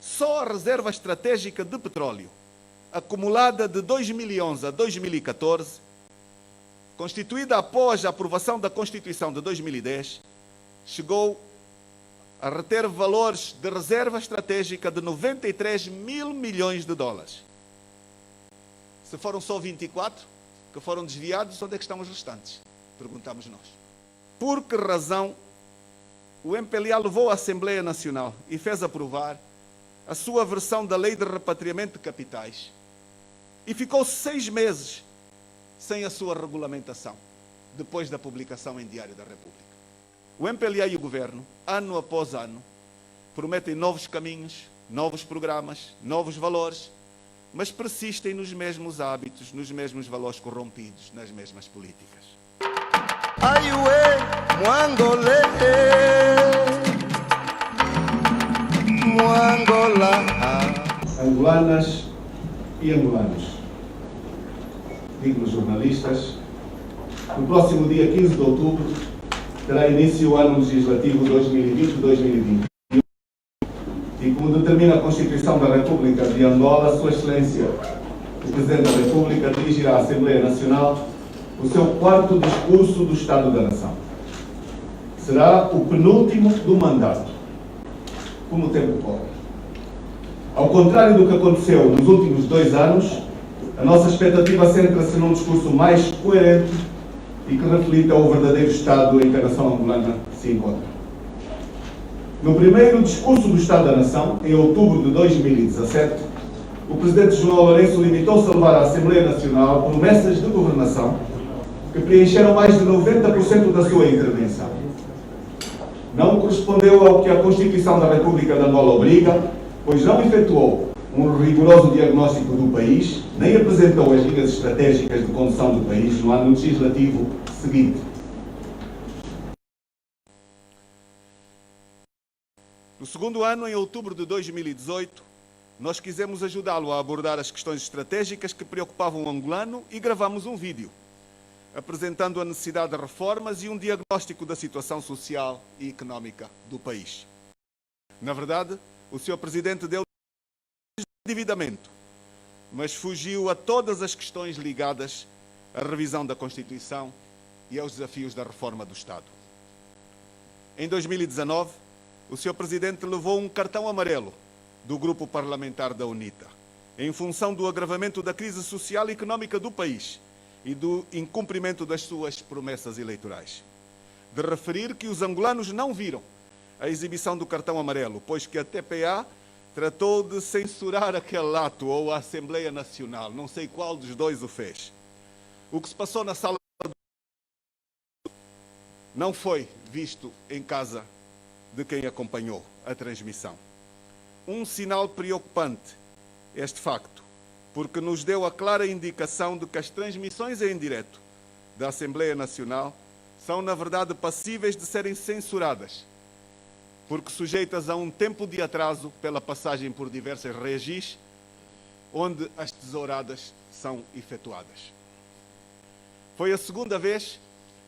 Só a reserva estratégica de petróleo, acumulada de 2011 a 2014, constituída após a aprovação da Constituição de 2010, chegou a reter valores de reserva estratégica de 93 mil milhões de dólares. Se foram só 24 que foram desviados, onde é que estão os restantes? Perguntamos nós. Por que razão o MPLA levou à Assembleia Nacional e fez aprovar a sua versão da Lei de Repatriamento de Capitais e ficou 6 meses sem a sua regulamentação, depois da publicação em Diário da República? O MPLA e o Governo, ano após ano, prometem novos caminhos, novos programas, novos valores, mas persistem nos mesmos hábitos, nos mesmos valores corrompidos, nas mesmas políticas. Aiuê, Mwangolê, Mwangola. Angolanas e angolanos, dignos jornalistas, no próximo dia 15 de outubro terá início o ano legislativo 2020-2021 e, como determina a Constituição da República de Angola, Sua Excelência, o Presidente da República, dirigirá à Assembleia Nacional o seu 4º discurso do Estado da Nação. Será o penúltimo do mandato, como o tempo corre. Ao contrário do que aconteceu nos últimos 2 anos, a nossa expectativa centra-se num discurso mais coerente e que reflita o verdadeiro estado em que a nação angolana se encontra. No primeiro discurso do Estado da Nação, em outubro de 2017, o Presidente João Lourenço limitou-se a levar à Assembleia Nacional promessas de governação que preencheram mais de 90% da sua intervenção. Não correspondeu ao que a Constituição da República de Angola obriga, pois não efetuou um rigoroso diagnóstico do país, nem apresentou as linhas estratégicas de condução do país no ano legislativo seguinte. No segundo ano, em outubro de 2018, nós quisemos ajudá-lo a abordar as questões estratégicas que preocupavam o angolano e gravamos um vídeo, apresentando a necessidade de reformas e um diagnóstico da situação social e económica do país. Na verdade, o Sr. Presidente deu endividamento, mas fugiu a todas as questões ligadas à revisão da Constituição e aos desafios da reforma do Estado. Em 2019, o Sr. Presidente levou um cartão amarelo do grupo parlamentar da UNITA, em função do agravamento da crise social e económica do país e do incumprimento das suas promessas eleitorais. De referir que os angolanos não viram a exibição do cartão amarelo, pois que a TPA tratou de censurar aquele ato, ou a Assembleia Nacional, não sei qual dos dois o fez. O que se passou na sala não foi visto em casa de quem acompanhou a transmissão. Um sinal preocupante este facto, porque nos deu a clara indicação de que as transmissões em direto da Assembleia Nacional são, na verdade, passíveis de serem censuradas, porque sujeitas a um tempo de atraso pela passagem por diversas regis, onde as tesouradas são efetuadas. Foi a segunda vez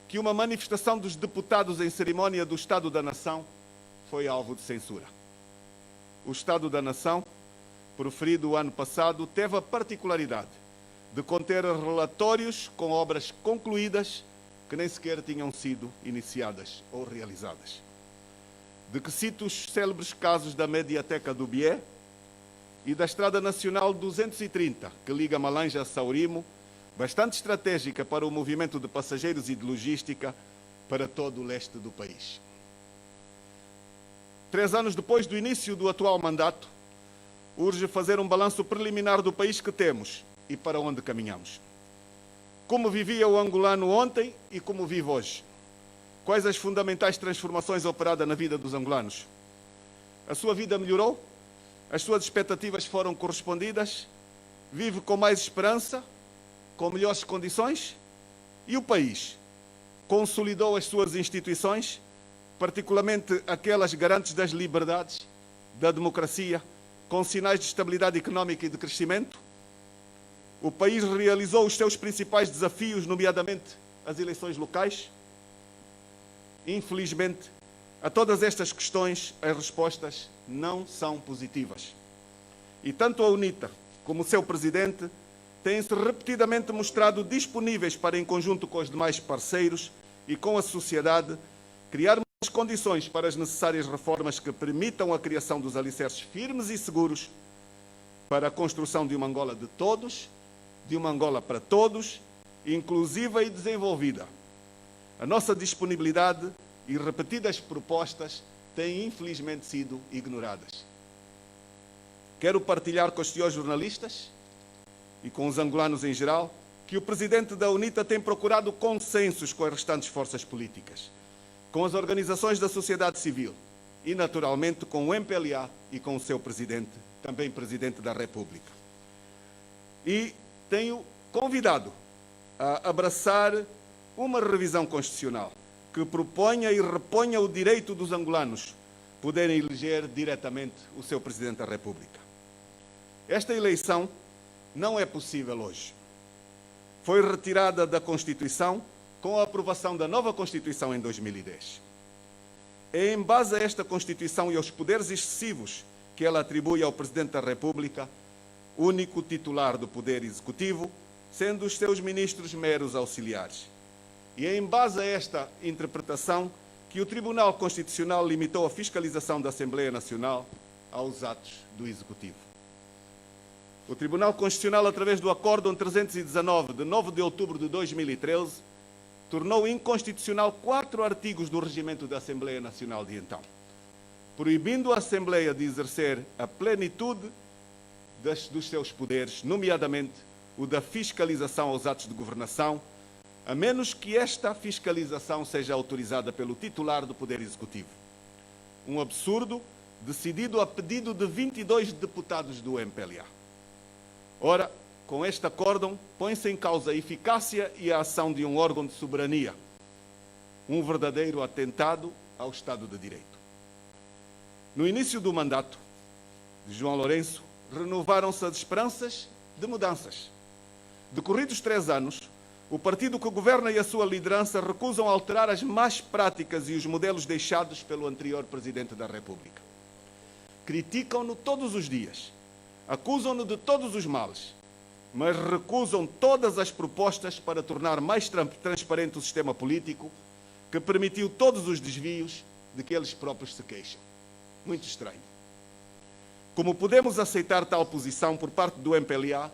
que uma manifestação dos deputados em cerimónia do Estado da Nação foi alvo de censura. O Estado da Nação, proferido o ano passado, teve a particularidade de conter relatórios com obras concluídas que nem sequer tinham sido iniciadas ou realizadas. De que cito os célebres casos da Mediateca do Bié e da Estrada Nacional 230, que liga Malanja a Saurimo, bastante estratégica para o movimento de passageiros e de logística para todo o leste do país. 3 anos depois do início do atual mandato, urge fazer um balanço preliminar do país que temos e para onde caminhamos. Como vivia o angolano ontem e como vive hoje? Quais as fundamentais transformações operadas na vida dos angolanos? A sua vida melhorou? As suas expectativas foram correspondidas? Vive com mais esperança? Com melhores condições? E o país? Consolidou as suas instituições, particularmente aquelas garantes das liberdades, da democracia, com sinais de estabilidade económica e de crescimento? O país realizou os seus principais desafios, nomeadamente as eleições locais? Infelizmente, a todas estas questões, as respostas não são positivas. E tanto a UNITA como o seu presidente têm-se repetidamente mostrado disponíveis para, em conjunto com os demais parceiros e com a sociedade, criar as condições para as necessárias reformas que permitam a criação dos alicerces firmes e seguros para a construção de uma Angola de todos, de uma Angola para todos, inclusiva e desenvolvida. A nossa disponibilidade e repetidas propostas têm infelizmente sido ignoradas. Quero partilhar com os senhores jornalistas e com os angolanos em geral que o presidente da UNITA tem procurado consensos com as restantes forças políticas, com as organizações da sociedade civil e, naturalmente, com o MPLA e com o seu presidente, também presidente da República. E tenho convidado a abraçar uma revisão constitucional que proponha e reponha o direito dos angolanos poderem eleger diretamente o seu presidente da República. Esta eleição não é possível hoje. Foi retirada da Constituição com a aprovação da nova Constituição em 2010. É em base a esta Constituição e aos poderes excessivos que ela atribui ao Presidente da República, único titular do Poder Executivo, sendo os seus ministros meros auxiliares. E é em base a esta interpretação que o Tribunal Constitucional limitou a fiscalização da Assembleia Nacional aos atos do Executivo. O Tribunal Constitucional, através do Acórdão 319, de 9 de outubro de 2013, tornou inconstitucional 4 artigos do regimento da Assembleia Nacional de então, proibindo a Assembleia de exercer a plenitude dos seus poderes, nomeadamente o da fiscalização aos atos de governação, a menos que esta fiscalização seja autorizada pelo titular do Poder Executivo. Um absurdo decidido a pedido de 22 deputados do MPLA. Ora, com este acórdão, põe-se em causa a eficácia e a ação de um órgão de soberania, um verdadeiro atentado ao Estado de Direito. No início do mandato de João Lourenço, renovaram-se as esperanças de mudanças. Decorridos 3 anos, o partido que governa e a sua liderança recusam alterar as más práticas e os modelos deixados pelo anterior Presidente da República. Criticam-no todos os dias, acusam-no de todos os males, mas recusam todas as propostas para tornar mais transparente o sistema político que permitiu todos os desvios de que eles próprios se queixam. Muito estranho. Como podemos aceitar tal posição por parte do MPLA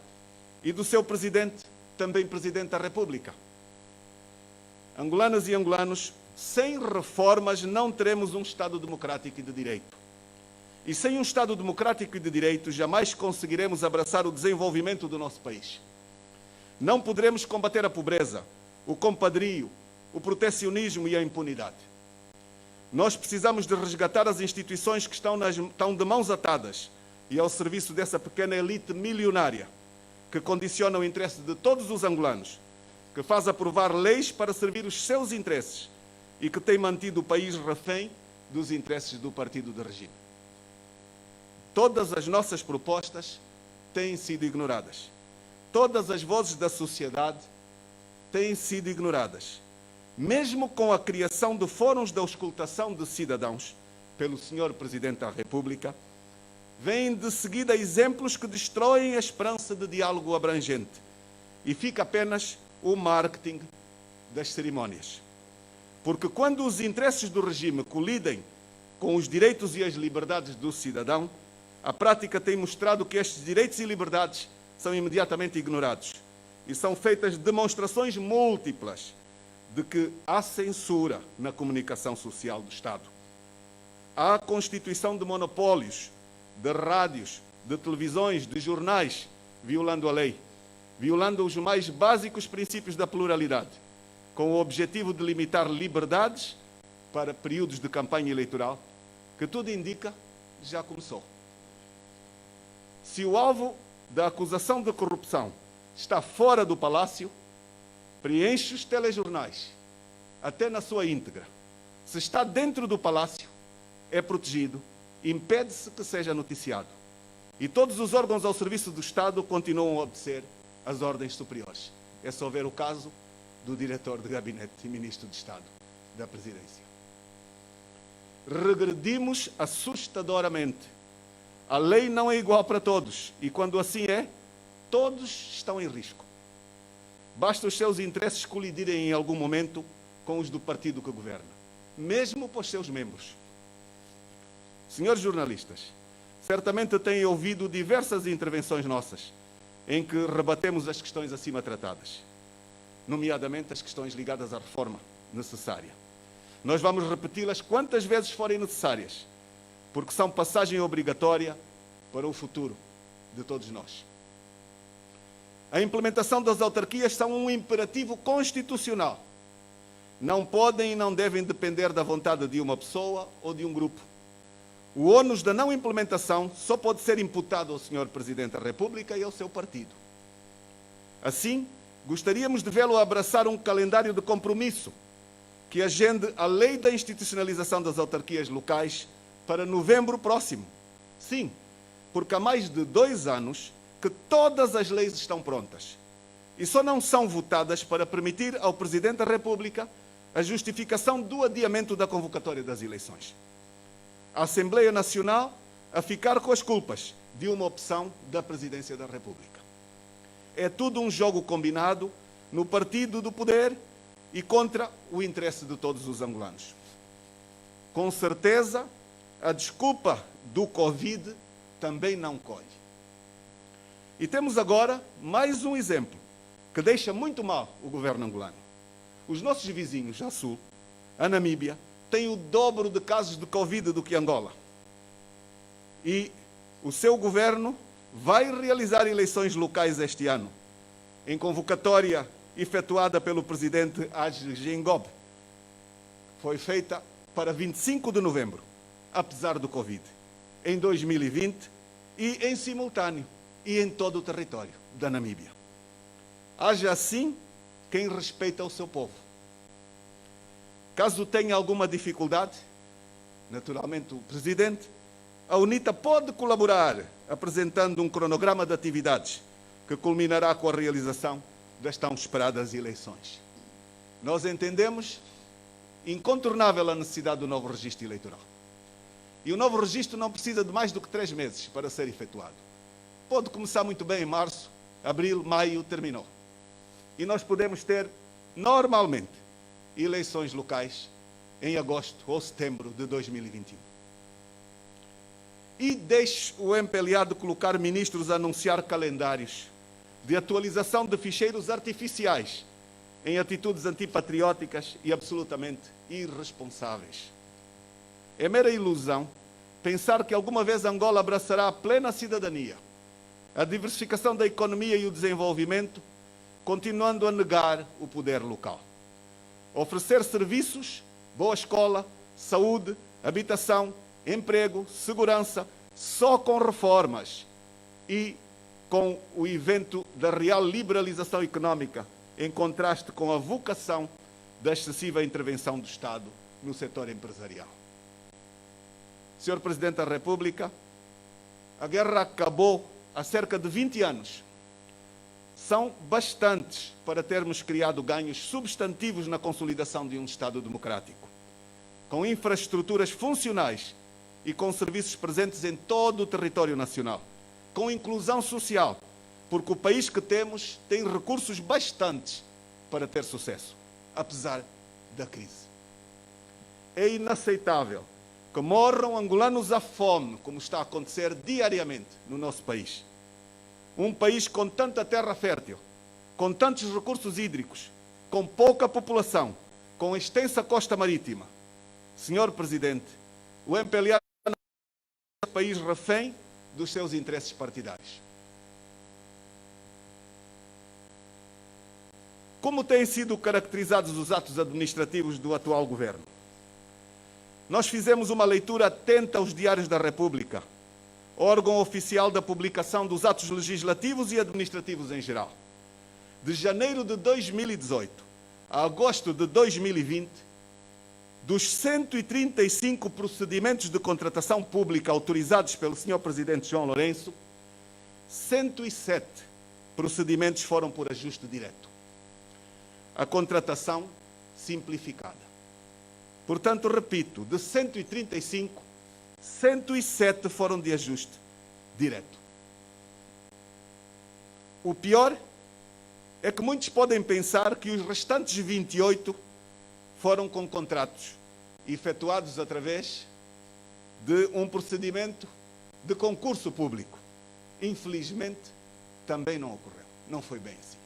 e do seu presidente, também presidente da República? Angolanas e angolanos, sem reformas não teremos um Estado democrático e de direito. E sem um Estado democrático e de direito, jamais conseguiremos abraçar o desenvolvimento do nosso país. Não poderemos combater a pobreza, o compadrio, o protecionismo e a impunidade. Nós precisamos de resgatar as instituições que estão de mãos atadas e ao serviço dessa pequena elite milionária que condiciona o interesse de todos os angolanos, que faz aprovar leis para servir os seus interesses e que tem mantido o país refém dos interesses do partido de regime. Todas as nossas propostas têm sido ignoradas. Todas as vozes da sociedade têm sido ignoradas. Mesmo com a criação de fóruns de auscultação de cidadãos pelo Sr. Presidente da República, vêm de seguida exemplos que destroem a esperança de diálogo abrangente e fica apenas o marketing das cerimónias. Porque quando os interesses do regime colidem com os direitos e as liberdades do cidadão, a prática tem mostrado que estes direitos e liberdades são imediatamente ignorados e são feitas demonstrações múltiplas de que há censura na comunicação social do Estado. Há a constituição de monopólios, de rádios, de televisões, de jornais, violando a lei, violando os mais básicos princípios da pluralidade, com o objetivo de limitar liberdades para períodos de campanha eleitoral, que tudo indica já começou. Se o alvo da acusação de corrupção está fora do Palácio, preenche os telejornais, até na sua íntegra. Se está dentro do Palácio, é protegido, impede-se que seja noticiado. E todos os órgãos ao serviço do Estado continuam a obedecer às ordens superiores. É só ver o caso do diretor de gabinete e ministro de Estado da Presidência. Regredimos assustadoramente A lei não é igual para todos, e quando assim é, todos estão em risco. Basta os seus interesses colidirem em algum momento com os do partido que governa, mesmo para os seus membros. Senhores jornalistas, certamente têm ouvido diversas intervenções nossas, em que rebatemos as questões acima tratadas, nomeadamente as questões ligadas à reforma necessária. Nós vamos repeti-las quantas vezes forem necessárias, porque são passagem obrigatória para o futuro de todos nós. A implementação das autarquias são um imperativo constitucional. Não podem e não devem depender da vontade de uma pessoa ou de um grupo. O ônus da não implementação só pode ser imputado ao Sr. Presidente da República e ao seu partido. Assim, gostaríamos de vê-lo abraçar um calendário de compromisso que agende a lei da institucionalização das autarquias locais para novembro próximo. Sim, porque há mais de 2 anos que todas as leis estão prontas e só não são votadas para permitir ao Presidente da República a justificação do adiamento da convocatória das eleições. A Assembleia Nacional a ficar com as culpas de uma opção da Presidência da República. É tudo um jogo combinado no partido do poder e contra o interesse de todos os angolanos. Com certeza, a desculpa do Covid também não colhe. E temos agora mais um exemplo que deixa muito mal o governo angolano. Os nossos vizinhos, a sul, a Namíbia, têm o dobro de casos de Covid do que Angola. E o seu governo vai realizar eleições locais este ano, em convocatória efetuada pelo presidente Age Geingob. Foi feita para 25 de novembro, apesar do Covid, em 2020 e em simultâneo e em todo o território da Namíbia. Haja assim quem respeita o seu povo. Caso tenha alguma dificuldade, naturalmente o Presidente, a UNITA pode colaborar apresentando um cronograma de atividades que culminará com a realização das tão esperadas eleições. Nós entendemos incontornável a necessidade do novo registro eleitoral. E o novo registro não precisa de mais do que 3 meses para ser efetuado. Pode começar muito bem em março, abril, maio, terminou. E nós podemos ter, normalmente, eleições locais em agosto ou setembro de 2021. E deixe o MPLA de colocar ministros a anunciar calendários de atualização de ficheiros artificiais em atitudes antipatrióticas e absolutamente irresponsáveis. É mera ilusão pensar que alguma vez Angola abraçará a plena cidadania, a diversificação da economia e o desenvolvimento, continuando a negar o poder local. Oferecer serviços, boa escola, saúde, habitação, emprego, segurança, só com reformas e com o evento da real liberalização económica, em contraste com a vocação da excessiva intervenção do Estado no setor empresarial. Senhor Presidente da República, a guerra acabou há cerca de 20 anos. São bastantes para termos criado ganhos substantivos na consolidação de um Estado democrático, com infraestruturas funcionais e com serviços presentes em todo o território nacional, com inclusão social, porque o país que temos tem recursos bastantes para ter sucesso, apesar da crise. É inaceitável que morram angolanos à fome, como está a acontecer diariamente no nosso país. Um país com tanta terra fértil, com tantos recursos hídricos, com pouca população, com extensa costa marítima. Senhor Presidente, o MPLA é um país refém dos seus interesses partidários. Como têm sido caracterizados os atos administrativos do atual governo? Nós fizemos uma leitura atenta aos diários da República, órgão oficial da publicação dos atos legislativos e administrativos em geral. De janeiro de 2018 a agosto de 2020, dos 135 procedimentos de contratação pública autorizados pelo Sr. Presidente João Lourenço, 107 procedimentos foram por ajuste direto. A contratação simplificada. Portanto, repito, de 135, 107 foram de ajuste direto. O pior é que muitos podem pensar que os restantes 28 foram com contratos efetuados através de um procedimento de concurso público. Infelizmente, também não ocorreu. Não foi bem assim.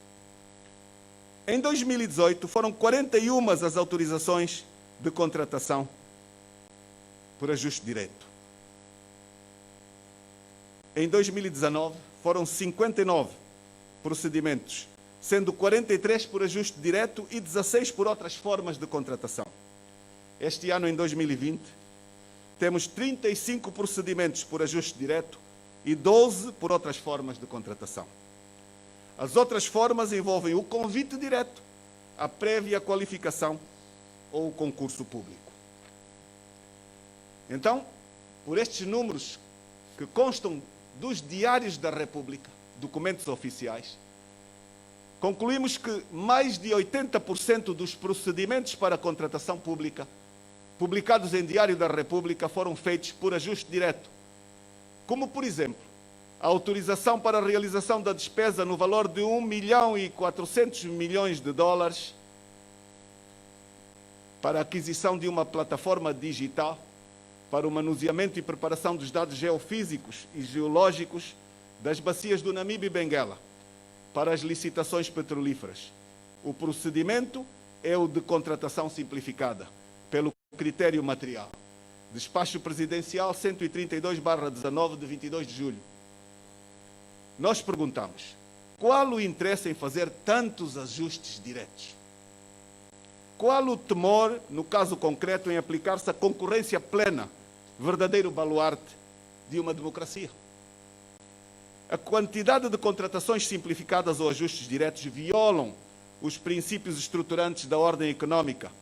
Em 2018, foram 41 as autorizações de contratação por ajuste direto. Em 2019, foram 59 procedimentos, sendo 43 por ajuste direto e 16 por outras formas de contratação. Este ano, em 2020, temos 35 procedimentos por ajuste direto e 12 por outras formas de contratação. As outras formas envolvem o convite direto, a prévia qualificação ou o concurso público. Então, por estes números que constam dos diários da República, documentos oficiais, concluímos que mais de 80% dos procedimentos para a contratação pública publicados em Diário da República foram feitos por ajuste direto, como, por exemplo, a autorização para a realização da despesa no valor de $1.400.000.000 para a aquisição de uma plataforma digital para o manuseamento e preparação dos dados geofísicos e geológicos das bacias do Namibe e Benguela para as licitações petrolíferas. O procedimento é o de contratação simplificada, pelo critério material. Despacho Presidencial 132/19 de 22 de julho. Nós perguntamos, qual o interesse em fazer tantos ajustes diretos? Qual o temor, no caso concreto, em aplicar-se a concorrência plena, verdadeiro baluarte de uma democracia? A quantidade de contratações simplificadas ou ajustes diretos violam os princípios estruturantes da ordem económica,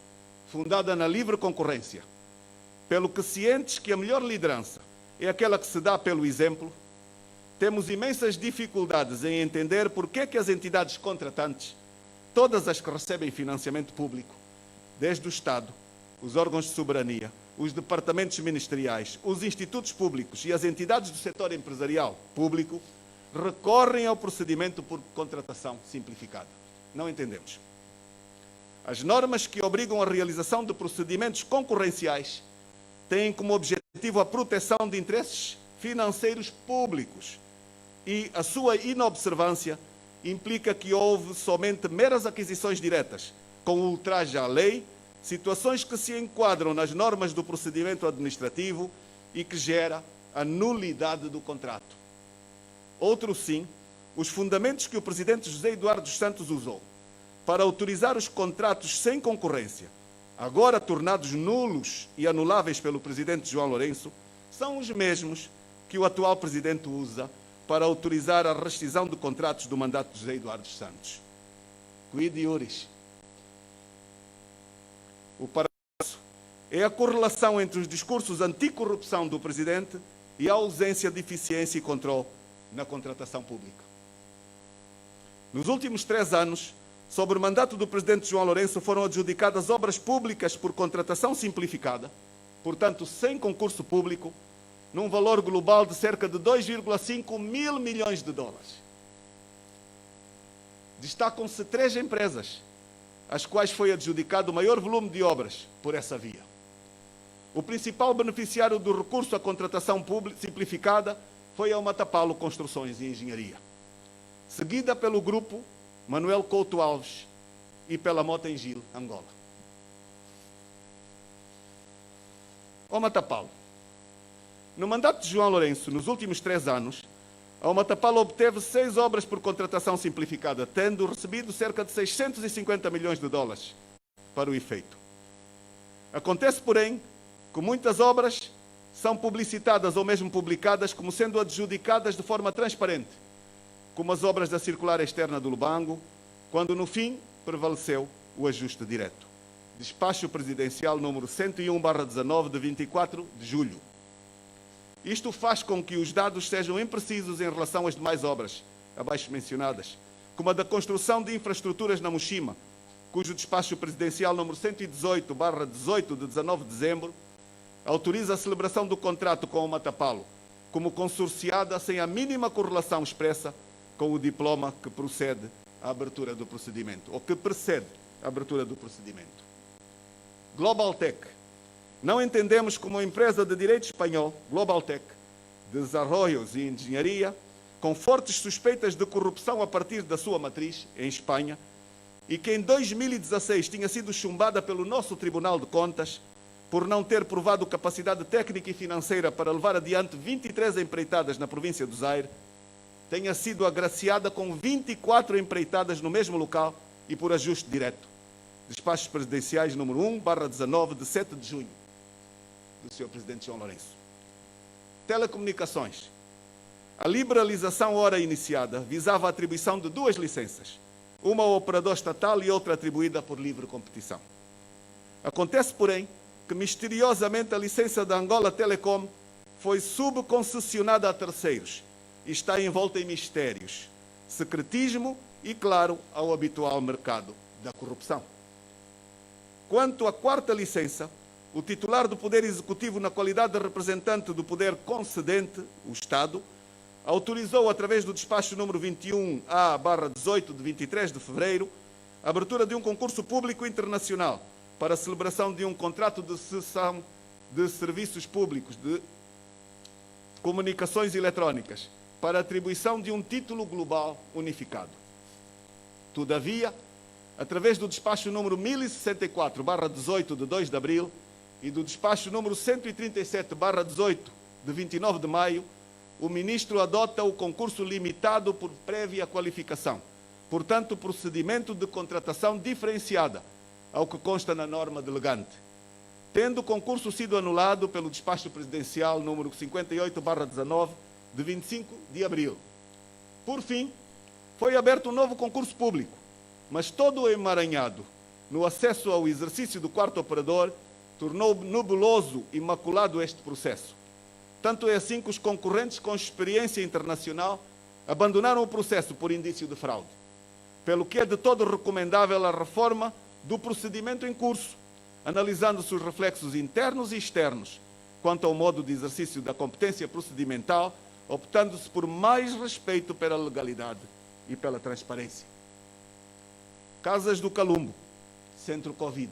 fundada na livre concorrência, pelo que, cientes que a melhor liderança é aquela que se dá pelo exemplo, temos imensas dificuldades em entender por que as entidades contratantes, todas as que recebem financiamento público, desde o Estado, os órgãos de soberania, os departamentos ministeriais, os institutos públicos e as entidades do setor empresarial público, recorrem ao procedimento por contratação simplificada. Não entendemos. As normas que obrigam a realização de procedimentos concorrenciais têm como objetivo a proteção de interesses financeiros públicos e a sua inobservância implica que houve somente meras aquisições diretas, com ultraje à lei, situações que se enquadram nas normas do procedimento administrativo e que gera a nulidade do contrato. Outro sim, os fundamentos que o presidente José Eduardo dos Santos usou para autorizar os contratos sem concorrência, agora tornados nulos e anuláveis pelo presidente João Lourenço, são os mesmos que o atual presidente usa para autorizar a rescisão de contratos do mandato de José Eduardo dos Santos. Quid iuris. O paradoxo é a correlação entre os discursos anticorrupção do presidente e a ausência de eficiência e controle na contratação pública. Nos últimos 3 anos, sob o mandato do presidente João Lourenço, foram adjudicadas obras públicas por contratação simplificada, portanto, sem concurso público, num valor global de cerca de 2,5 mil milhões de dólares. Destacam-se 3 empresas, às quais foi adjudicado o maior volume de obras por essa via. O principal beneficiário do recurso à contratação pública simplificada foi a Matapalo Construções e Engenharia, seguida pelo grupo Manuel Couto Alves e pela Mota-Engil, Angola. Matapalo. No mandato de João Lourenço, nos últimos 3 anos, a Matapalo obteve 6 obras por contratação simplificada, tendo recebido cerca de 650 milhões de dólares para o efeito. Acontece, porém, que muitas obras são publicitadas ou mesmo publicadas como sendo adjudicadas de forma transparente, como as obras da circular externa do Lubango, quando no fim prevaleceu o ajuste direto. Despacho Presidencial número 101/19 de 24 de julho. Isto faz com que os dados sejam imprecisos em relação às demais obras abaixo mencionadas, como a da construção de infraestruturas na Mochima, cujo despacho presidencial número 118/18 de 19 de dezembro autoriza a celebração do contrato com o Matapalo, como consorciada sem a mínima correlação expressa com o diploma que procede à abertura do procedimento, ou que precede a abertura do procedimento. Globaltech. Não entendemos como uma empresa de direito espanhol, Globaltech, de desarrollos e engenharia, com fortes suspeitas de corrupção a partir da sua matriz, em Espanha, e que em 2016 tinha sido chumbada pelo nosso Tribunal de Contas por não ter provado capacidade técnica e financeira para levar adiante 23 empreitadas na província do Zaire, tenha sido agraciada com 24 empreitadas no mesmo local e por ajuste direto. Despachos presidenciais número 1/19 de 7 de junho, do Sr. Presidente João Lourenço. Telecomunicações. A liberalização ora iniciada visava a atribuição de 2 licenças, uma ao operador estatal e outra atribuída por livre competição. Acontece, porém, que misteriosamente a licença da Angola Telecom foi subconcessionada a terceiros e está envolta em mistérios, secretismo e, claro, ao habitual mercado da corrupção. Quanto à 4ª licença, o titular do Poder Executivo, na qualidade de representante do Poder concedente, o Estado, autorizou, através do despacho número 21A/18 de 23 de fevereiro, a abertura de um concurso público internacional para a celebração de um contrato de cessão de serviços públicos de comunicações eletrónicas para a atribuição de um título global unificado. Todavia, através do despacho número 1064/18 de 2 de abril e do despacho número 137/18 de 29 de maio, o ministro adota o concurso limitado por prévia qualificação, portanto, procedimento de contratação diferenciada, ao que consta na norma delegante, tendo o concurso sido anulado pelo despacho presidencial número 58/19 de 25 de abril. Por fim, foi aberto um novo concurso público, mas todo o emaranhado no acesso ao exercício do 4º operador tornou nebuloso e maculado este processo. Tanto é assim que os concorrentes com experiência internacional abandonaram o processo por indício de fraude, pelo que é de todo recomendável a reforma do procedimento em curso, analisando-se os reflexos internos e externos quanto ao modo de exercício da competência procedimental, optando-se por mais respeito pela legalidade e pela transparência. Casas do Calumbo, Centro Covid.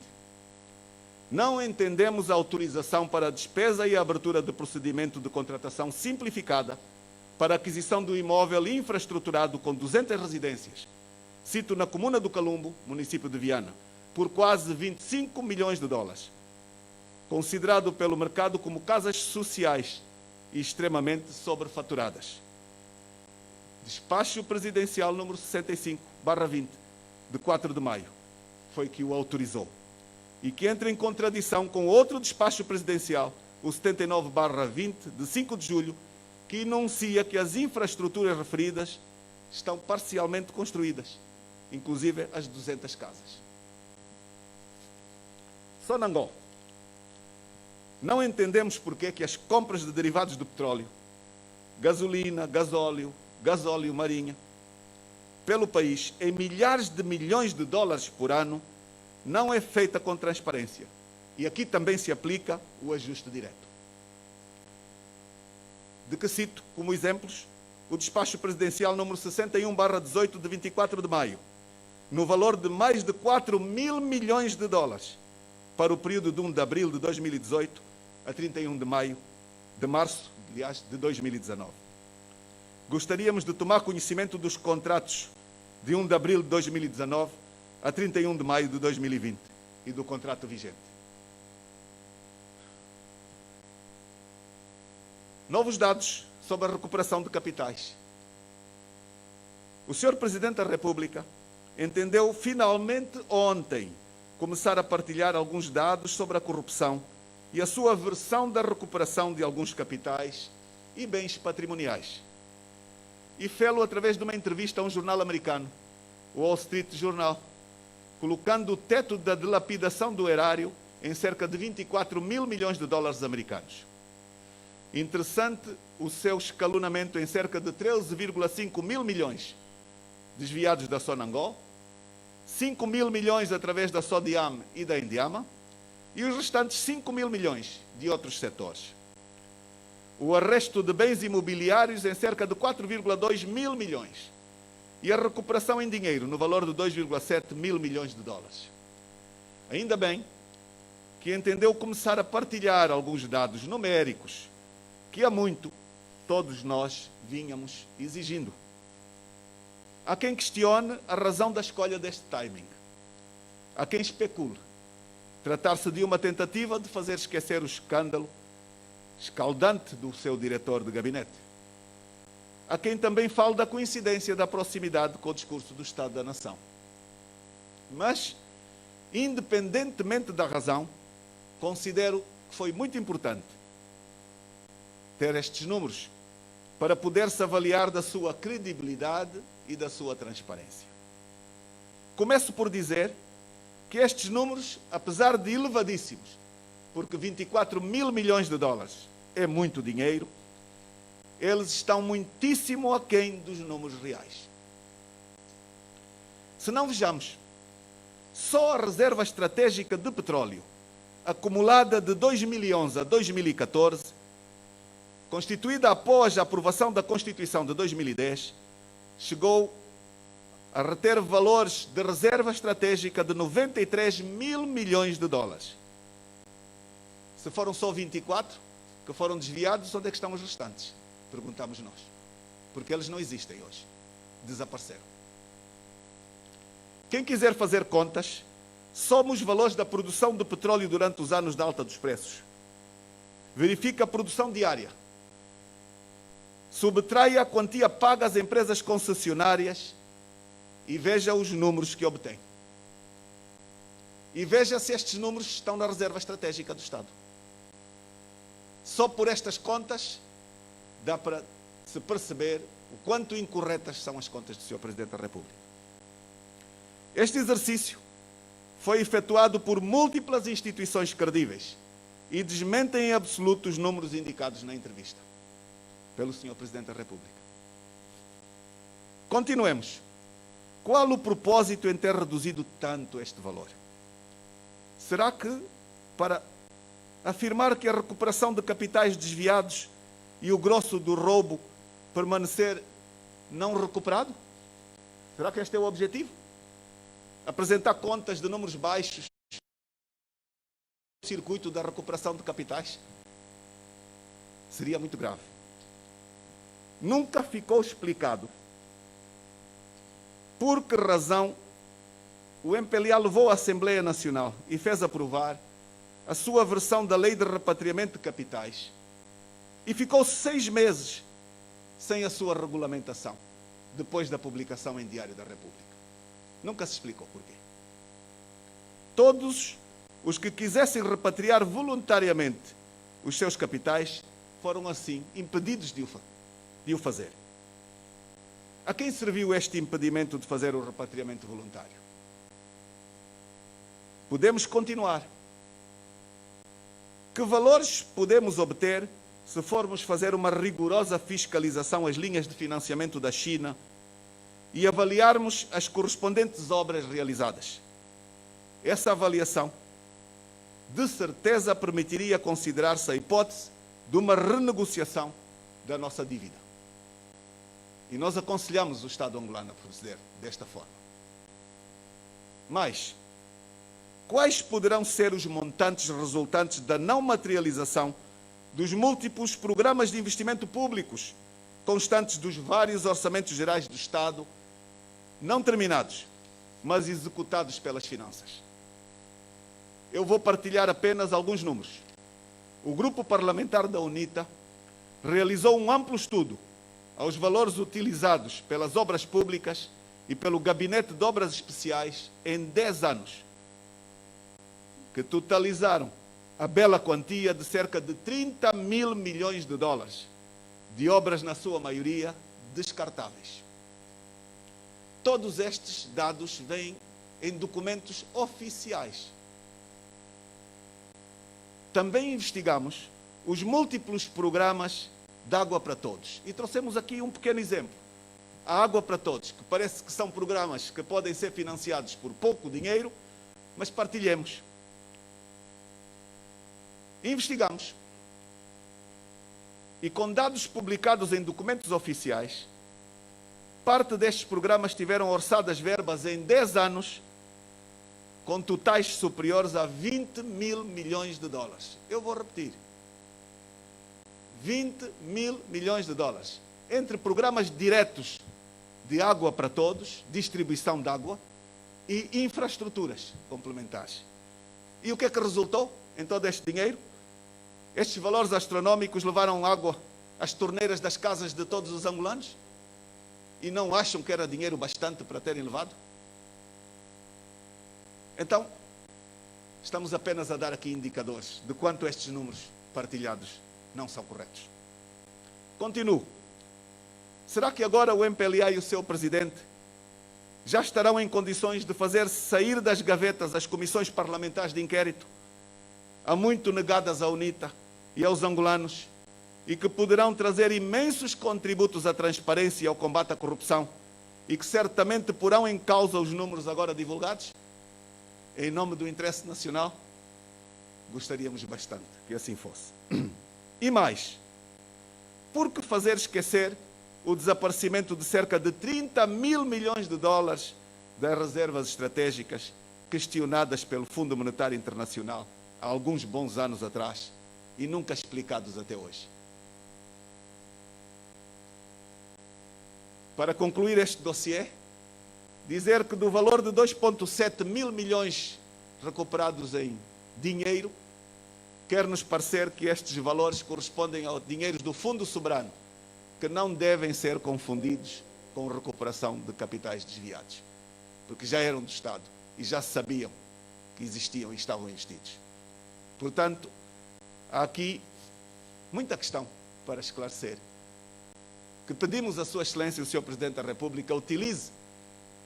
Não entendemos a autorização para a despesa e a abertura de procedimento de contratação simplificada para a aquisição do imóvel infraestruturado com 200 residências, sito na comuna do Calumbo, município de Viana, por quase 25 milhões de dólares, considerado pelo mercado como casas sociais e extremamente sobrefaturadas. Despacho presidencial número 65/20, de 4 de maio, foi que o autorizou, e que entra em contradição com outro despacho presidencial, o 79/20, de 5 de julho, que enuncia que as infraestruturas referidas estão parcialmente construídas, inclusive as 200 casas. Sonangol. Não entendemos porque que as compras de derivados do petróleo, gasolina, gasóleo marinha, pelo país, em milhares de milhões de dólares por ano, não é feita com transparência. E aqui também se aplica o ajuste direto. De que cito como exemplos o despacho presidencial número 61/18 de 24 de maio, no valor de mais de 4 mil milhões de dólares, para o período de 1 de abril de 2018 a 31 de março de 2019. Gostaríamos de tomar conhecimento dos contratos de 1 de abril de 2019 a 31 de maio de 2020 e do contrato vigente. Novos dados sobre a recuperação de capitais. O Sr. Presidente da República entendeu finalmente ontem começar a partilhar alguns dados sobre a corrupção e a sua versão da recuperação de alguns capitais e bens patrimoniais. E fê-lo através de uma entrevista a um jornal americano, o Wall Street Journal, colocando o teto da dilapidação do erário em cerca de 24 mil milhões de dólares americanos. Interessante o seu escalonamento em cerca de 13,5 mil milhões desviados da Sonangol, 5 mil milhões através da Sodiam e da Indiama, e os restantes 5 mil milhões de outros setores. o arresto de bens imobiliários em cerca de 4,2 mil milhões e a recuperação em dinheiro no valor de 2,7 mil milhões de dólares. Ainda bem que entendeu começar a partilhar alguns dados numéricos que há muito todos nós vínhamos exigindo. Há quem questione a razão da escolha deste timing. Há quem especule tratar-se de uma tentativa de fazer esquecer o escândalo escaldante do seu diretor de gabinete. Há quem também fale da coincidência da proximidade com o discurso do Estado da Nação. Mas, independentemente da razão, considero que foi muito importante ter estes números para poder-se avaliar da sua credibilidade e da sua transparência. Começo por dizer que estes números, apesar de elevadíssimos, porque 24 mil milhões de dólares é muito dinheiro, eles estão muitíssimo aquém dos números reais. Se não vejamos, só a reserva estratégica de petróleo, acumulada de 2011 a 2014, constituída após a aprovação da Constituição de 2010, chegou a reter valores de reserva estratégica de 93 mil milhões de dólares. Se foram só 24 que foram desviados, onde é que estão os restantes? Perguntamos nós. Porque eles não existem hoje. Desapareceram. Quem quiser fazer contas, soma os valores da produção de petróleo durante os anos da alta dos preços. Verifica a produção diária. Subtrai a quantia paga às empresas concessionárias e veja os números que obtém. E veja se estes números estão na reserva estratégica do Estado. Só por estas contas dá para se perceber o quanto incorretas são as contas do Sr. Presidente da República. Este exercício foi efetuado por múltiplas instituições credíveis e desmentem em absoluto os números indicados na entrevista pelo Sr. Presidente da República. Continuemos. Qual o propósito em ter reduzido tanto este valor? Será que para afirmar que a recuperação de capitais desviados e o grosso do roubo permanecer não recuperado? Será que este é o objetivo? Apresentar contas de números baixos no circuito da recuperação de capitais? Seria muito grave. Nunca ficou explicado por que razão o MPLA levou à Assembleia Nacional e fez aprovar a sua versão da Lei de Repatriamento de Capitais e ficou 6 meses sem a sua regulamentação, depois da publicação em Diário da República. Nunca se explicou porquê. Todos os que quisessem repatriar voluntariamente os seus capitais foram assim impedidos de o fazer. A quem serviu este impedimento de fazer o repatriamento voluntário? Podemos continuar. Que valores podemos obter se formos fazer uma rigorosa fiscalização às linhas de financiamento da China e avaliarmos as correspondentes obras realizadas? Essa avaliação, de certeza, permitiria considerar-se a hipótese de uma renegociação da nossa dívida. E nós aconselhamos o Estado angolano a proceder desta forma. Mas, quais poderão ser os montantes resultantes da não materialização dos múltiplos programas de investimento públicos constantes dos vários orçamentos gerais do Estado, não terminados, mas executados pelas finanças? Eu vou partilhar apenas alguns números. O grupo parlamentar da UNITA realizou um amplo estudo aos valores utilizados pelas obras públicas e pelo Gabinete de Obras Especiais em 10 anos, que totalizaram a bela quantia de cerca de 30 mil milhões de dólares, de obras, na sua maioria, descartáveis. Todos estes dados vêm em documentos oficiais. Também investigamos os múltiplos programas de Água para Todos. E trouxemos aqui um pequeno exemplo. A Água para Todos, que parece que são programas que podem ser financiados por pouco dinheiro, mas partilhemos. Investigamos E com dados publicados em documentos oficiais, parte destes programas tiveram orçadas verbas em 10 anos, com totais superiores a 20 mil milhões de dólares. Eu vou repetir. 20 mil milhões de dólares. Entre programas diretos de água para todos, distribuição de água e infraestruturas complementares. E o que é que resultou em todo este dinheiro? Estes valores astronómicos levaram água às torneiras das casas de todos os angolanos? E não acham que era dinheiro bastante para terem levado? Então, estamos apenas a dar aqui indicadores de quanto estes números partilhados não são corretos. Continuo. Será que agora o MPLA e o seu presidente já estarão em condições de fazer sair das gavetas as comissões parlamentares de inquérito, há muito negadas à UNITA e aos angolanos, e que poderão trazer imensos contributos à transparência e ao combate à corrupção, e que certamente porão em causa os números agora divulgados? Em nome do interesse nacional, gostaríamos bastante que assim fosse. E mais, por que fazer esquecer o desaparecimento de cerca de 30 mil milhões de dólares das reservas estratégicas questionadas pelo Fundo Monetário Internacional há alguns bons anos atrás e nunca explicados até hoje? Para concluir este dossiê, dizer que do valor de 2,7 mil milhões recuperados em dinheiro, quer-nos parecer que estes valores correspondem aos dinheiros do Fundo Soberano, que não devem ser confundidos com recuperação de capitais desviados, porque já eram do Estado e já sabiam que existiam e estavam investidos. Portanto, há aqui muita questão para esclarecer, que pedimos a Sua Excelência, o Sr. Presidente da República, utilize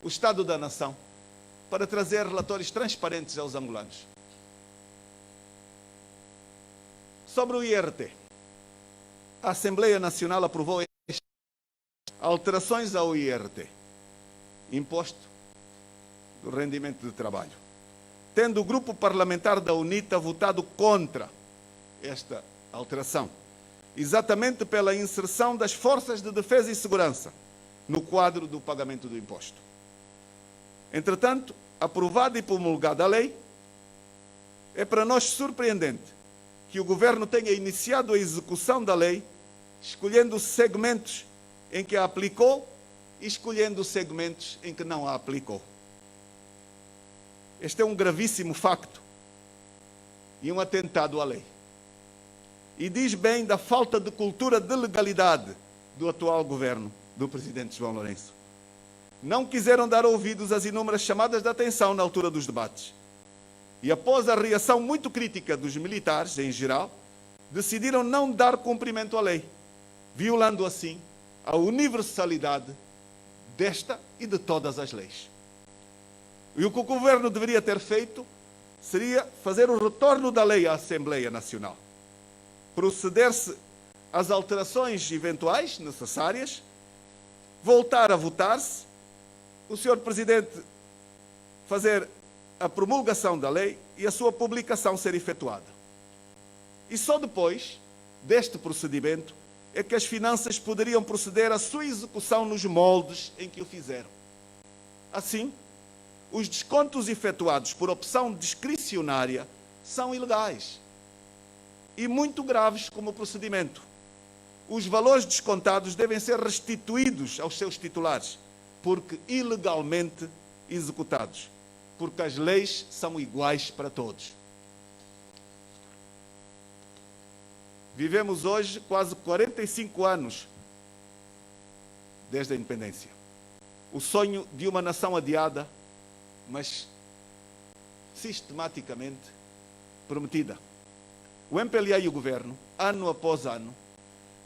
o Estado da Nação para trazer relatórios transparentes aos angolanos. Sobre o IRT, a Assembleia Nacional aprovou alterações ao IRT, Imposto do Rendimento de Trabalho, tendo o grupo parlamentar da UNITA votado contra esta alteração, exatamente pela inserção das forças de defesa e segurança no quadro do pagamento do imposto. Entretanto, aprovada e promulgada a lei, é para nós surpreendente que o governo tenha iniciado a execução da lei, escolhendo segmentos em que a aplicou e escolhendo segmentos em que não a aplicou. Este é um gravíssimo facto e um atentado à lei. E diz bem da falta de cultura de legalidade do atual governo do presidente João Lourenço. Não quiseram dar ouvidos às inúmeras chamadas de atenção na altura dos debates. E após a reação muito crítica dos militares, em geral, decidiram não dar cumprimento à lei, violando assim a universalidade desta e de todas as leis. E o que o governo deveria ter feito seria fazer o retorno da lei à Assembleia Nacional, proceder-se às alterações eventuais necessárias, voltar a votar-se, o Sr. Presidente fazer a promulgação da lei e a sua publicação ser efetuada. E só depois deste procedimento é que as finanças poderiam proceder à sua execução nos moldes em que o fizeram. Assim, os descontos efetuados por opção discricionária são ilegais e muito graves como procedimento. Os valores descontados devem ser restituídos aos seus titulares, porque ilegalmente executados, porque as leis são iguais para todos. Vivemos hoje quase 45 anos desde a independência. O sonho de uma nação adiada, mas sistematicamente prometida. O MPLA e o governo, ano após ano,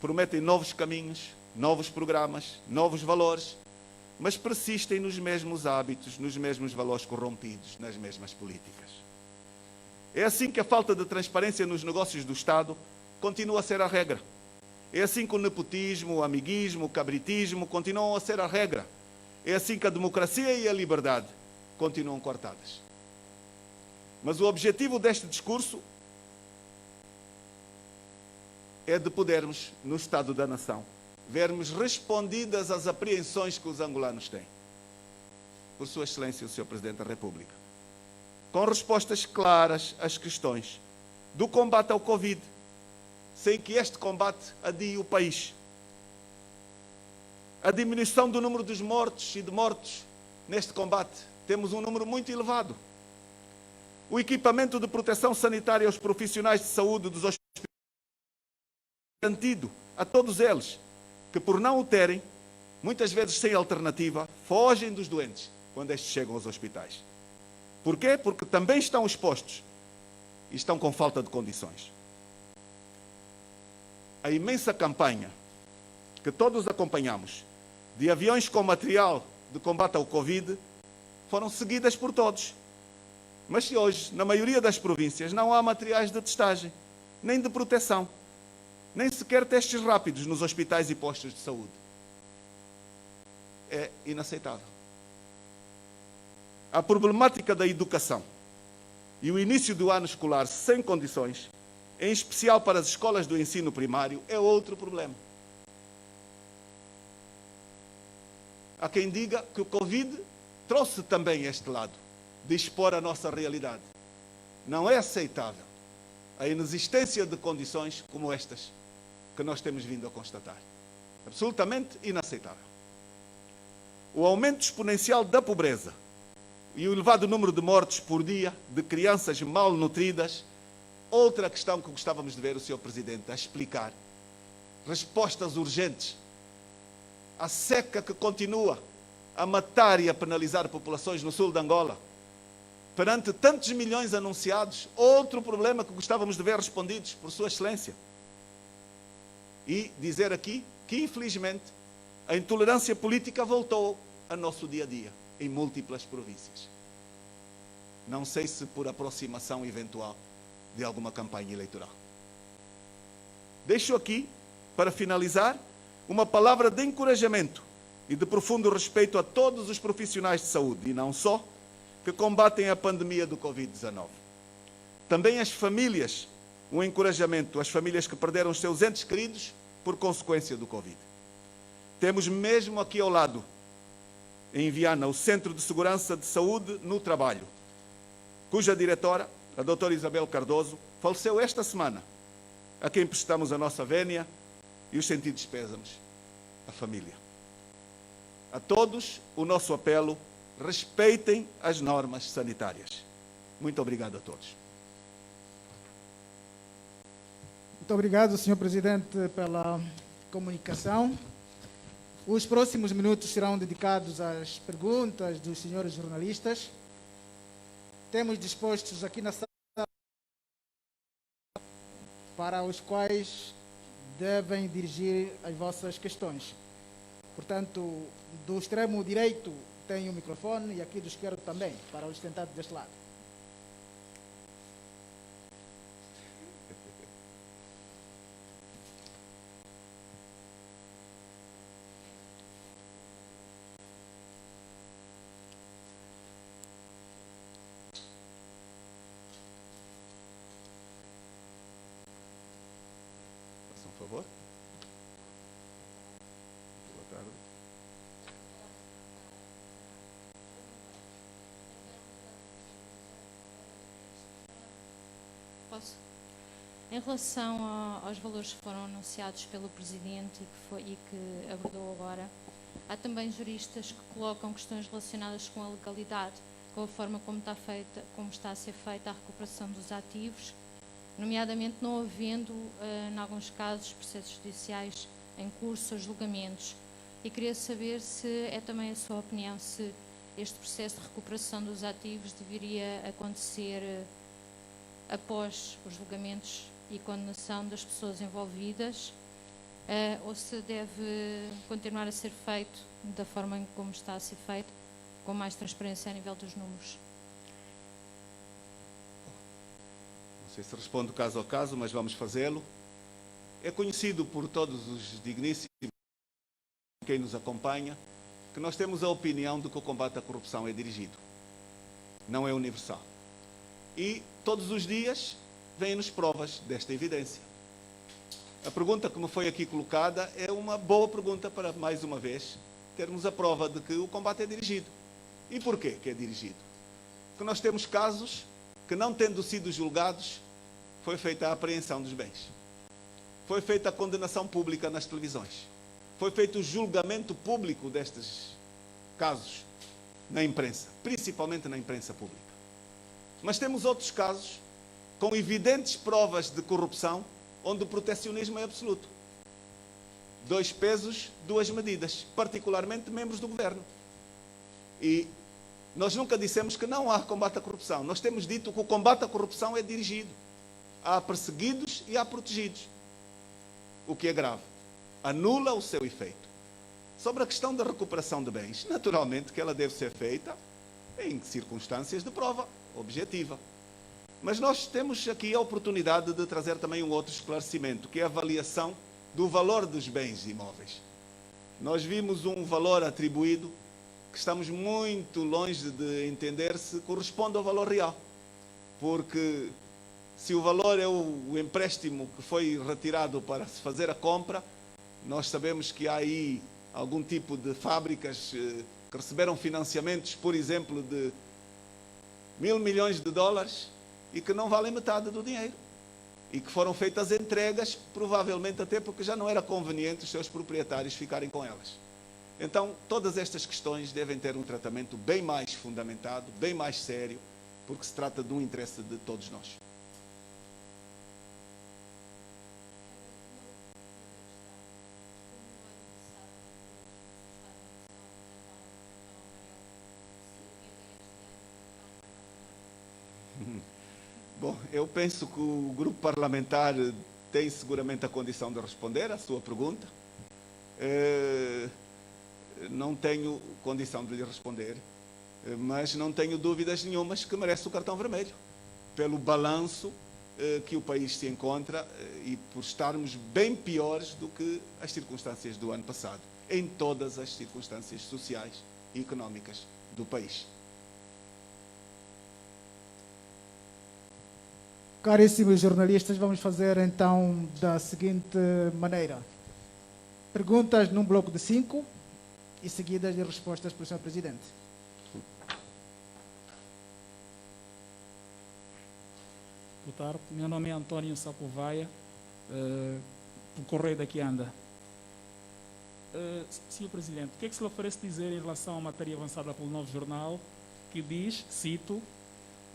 prometem novos caminhos, novos programas, novos valores, mas persistem nos mesmos hábitos, nos mesmos valores corrompidos, nas mesmas políticas. É assim que a falta de transparência nos negócios do Estado continua a ser a regra. É assim que o nepotismo, o amiguismo, o cabritismo continuam a ser a regra. É assim que a democracia e a liberdade continuam cortadas. Mas o objetivo deste discurso é de podermos, no Estado da Nação, vermos respondidas as apreensões que os angolanos têm. Por Sua Excelência, o Sr. Presidente da República. Com respostas claras às questões do combate ao Covid, sem que este combate adie o país. A diminuição do número dos mortos e de mortos neste combate. Temos um número muito elevado. O equipamento de proteção sanitária aos profissionais de saúde dos hospitais garantido a todos eles, que por não o terem, muitas vezes sem alternativa, fogem dos doentes quando estes chegam aos hospitais. Porquê? Porque também estão expostos e estão com falta de condições. A imensa campanha que todos acompanhamos de aviões com material de combate ao Covid foram seguidas por todos. Mas se hoje, na maioria das províncias, não há materiais de testagem, nem de proteção, nem sequer testes rápidos nos hospitais e postos de saúde. É inaceitável. A problemática da educação e o início do ano escolar sem condições, em especial para as escolas do ensino primário, é outro problema. Há quem diga que o Covid trouxe também este lado, de expor a nossa realidade. Não é aceitável a inexistência de condições como estas que nós temos vindo a constatar. Absolutamente inaceitável. O aumento exponencial da pobreza e o elevado número de mortes por dia de crianças malnutridas, outra questão que gostávamos de ver o Sr. Presidente a explicar. Respostas urgentes à seca que continua a matar e a penalizar populações no sul de Angola. Perante tantos milhões anunciados, outro problema que gostávamos de ver respondidos por Sua Excelência. E dizer aqui que, infelizmente, a intolerância política voltou a nosso dia a dia, em múltiplas províncias. Não sei se por aproximação eventual de alguma campanha eleitoral. Deixo aqui, para finalizar, uma palavra de encorajamento e de profundo respeito a todos os profissionais de saúde, e não só, que combatem a pandemia do Covid-19. Também as famílias, um encorajamento às famílias que perderam os seus entes queridos por consequência do Covid. Temos mesmo aqui ao lado, em Viana, o Centro de Segurança de Saúde no Trabalho, cuja diretora, a doutora Isabel Cardoso, faleceu esta semana, a quem prestamos a nossa vénia e os sentidos pésamos à família. A todos, o nosso apelo: respeitem as normas sanitárias. Muito obrigado a todos. Muito obrigado, Sr. Presidente, pela comunicação. Os próximos minutos serão dedicados às perguntas dos senhores jornalistas. Temos dispostos aqui na sala para os quais devem dirigir as vossas questões. Portanto, do extremo direito tem o microfone e aqui do esquerdo também, para os sentados deste lado. Por favor. Boa tarde. Posso? Em relação aos valores que foram anunciados pelo Presidente e que abordou agora, há também juristas que colocam questões relacionadas com a legalidade, com a forma como está a ser feita a recuperação dos ativos, nomeadamente não havendo, em alguns casos, processos judiciais em curso ou julgamentos. E queria saber se é também a sua opinião se este processo de recuperação dos ativos deveria acontecer após os julgamentos e condenação das pessoas envolvidas, ou se deve continuar a ser feito da forma como está a ser feito, com mais transparência a nível dos números. Não sei se respondo caso a caso, mas vamos fazê-lo. É conhecido por todos os digníssimos, quem nos acompanha, que nós temos a opinião de que o combate à corrupção é dirigido, não é universal. E todos os dias vêm-nos provas desta evidência. A pergunta que me foi aqui colocada é uma boa pergunta para, mais uma vez, termos a prova de que o combate é dirigido. E porquê que é dirigido? Porque nós temos casos que, não tendo sido julgados, foi feita a apreensão dos bens. Foi feita a condenação pública nas televisões. Foi feito o julgamento público destes casos na imprensa, principalmente na imprensa pública. Mas temos outros casos com evidentes provas de corrupção, onde o protecionismo é absoluto. 2 pesos, 2 medidas, particularmente membros do governo. E nós nunca dissemos que não há combate à corrupção. Nós temos dito que o combate à corrupção é dirigido. Há perseguidos e há protegidos. O que é grave. Anula o seu efeito. Sobre a questão da recuperação de bens, naturalmente que ela deve ser feita em circunstâncias de prova objetiva. Mas nós temos aqui a oportunidade de trazer também um outro esclarecimento, que é a avaliação do valor dos bens imóveis. Nós vimos um valor atribuído que estamos muito longe de entender se corresponde ao valor real. Porque se o valor é o empréstimo que foi retirado para se fazer a compra, nós sabemos que há aí algum tipo de fábricas que receberam financiamentos, por exemplo, de $1.000 milhões e que não valem metade do dinheiro. E que foram feitas entregas, provavelmente até porque já não era conveniente os seus proprietários ficarem com elas. Então, todas estas questões devem ter um tratamento bem mais fundamentado, bem mais sério, porque se trata de um interesse de todos nós. Bom, eu penso que o grupo parlamentar tem seguramente a condição de responder à sua pergunta. Não tenho condição de lhe responder, mas não tenho dúvidas nenhumas que merece o cartão vermelho, pelo balanço que o país se encontra e por estarmos bem piores do que as circunstâncias do ano passado, em todas as circunstâncias sociais e económicas do país. Caríssimos jornalistas, vamos fazer então da seguinte maneira. Perguntas num bloco de 5 e seguidas de respostas pelo Sr. Presidente. Boa tarde, meu nome é António Sacovaia, do Correio daqui anda. Sr. Presidente, o que é que se lhe oferece dizer em relação à matéria avançada pelo Novo Jornal, que diz, cito,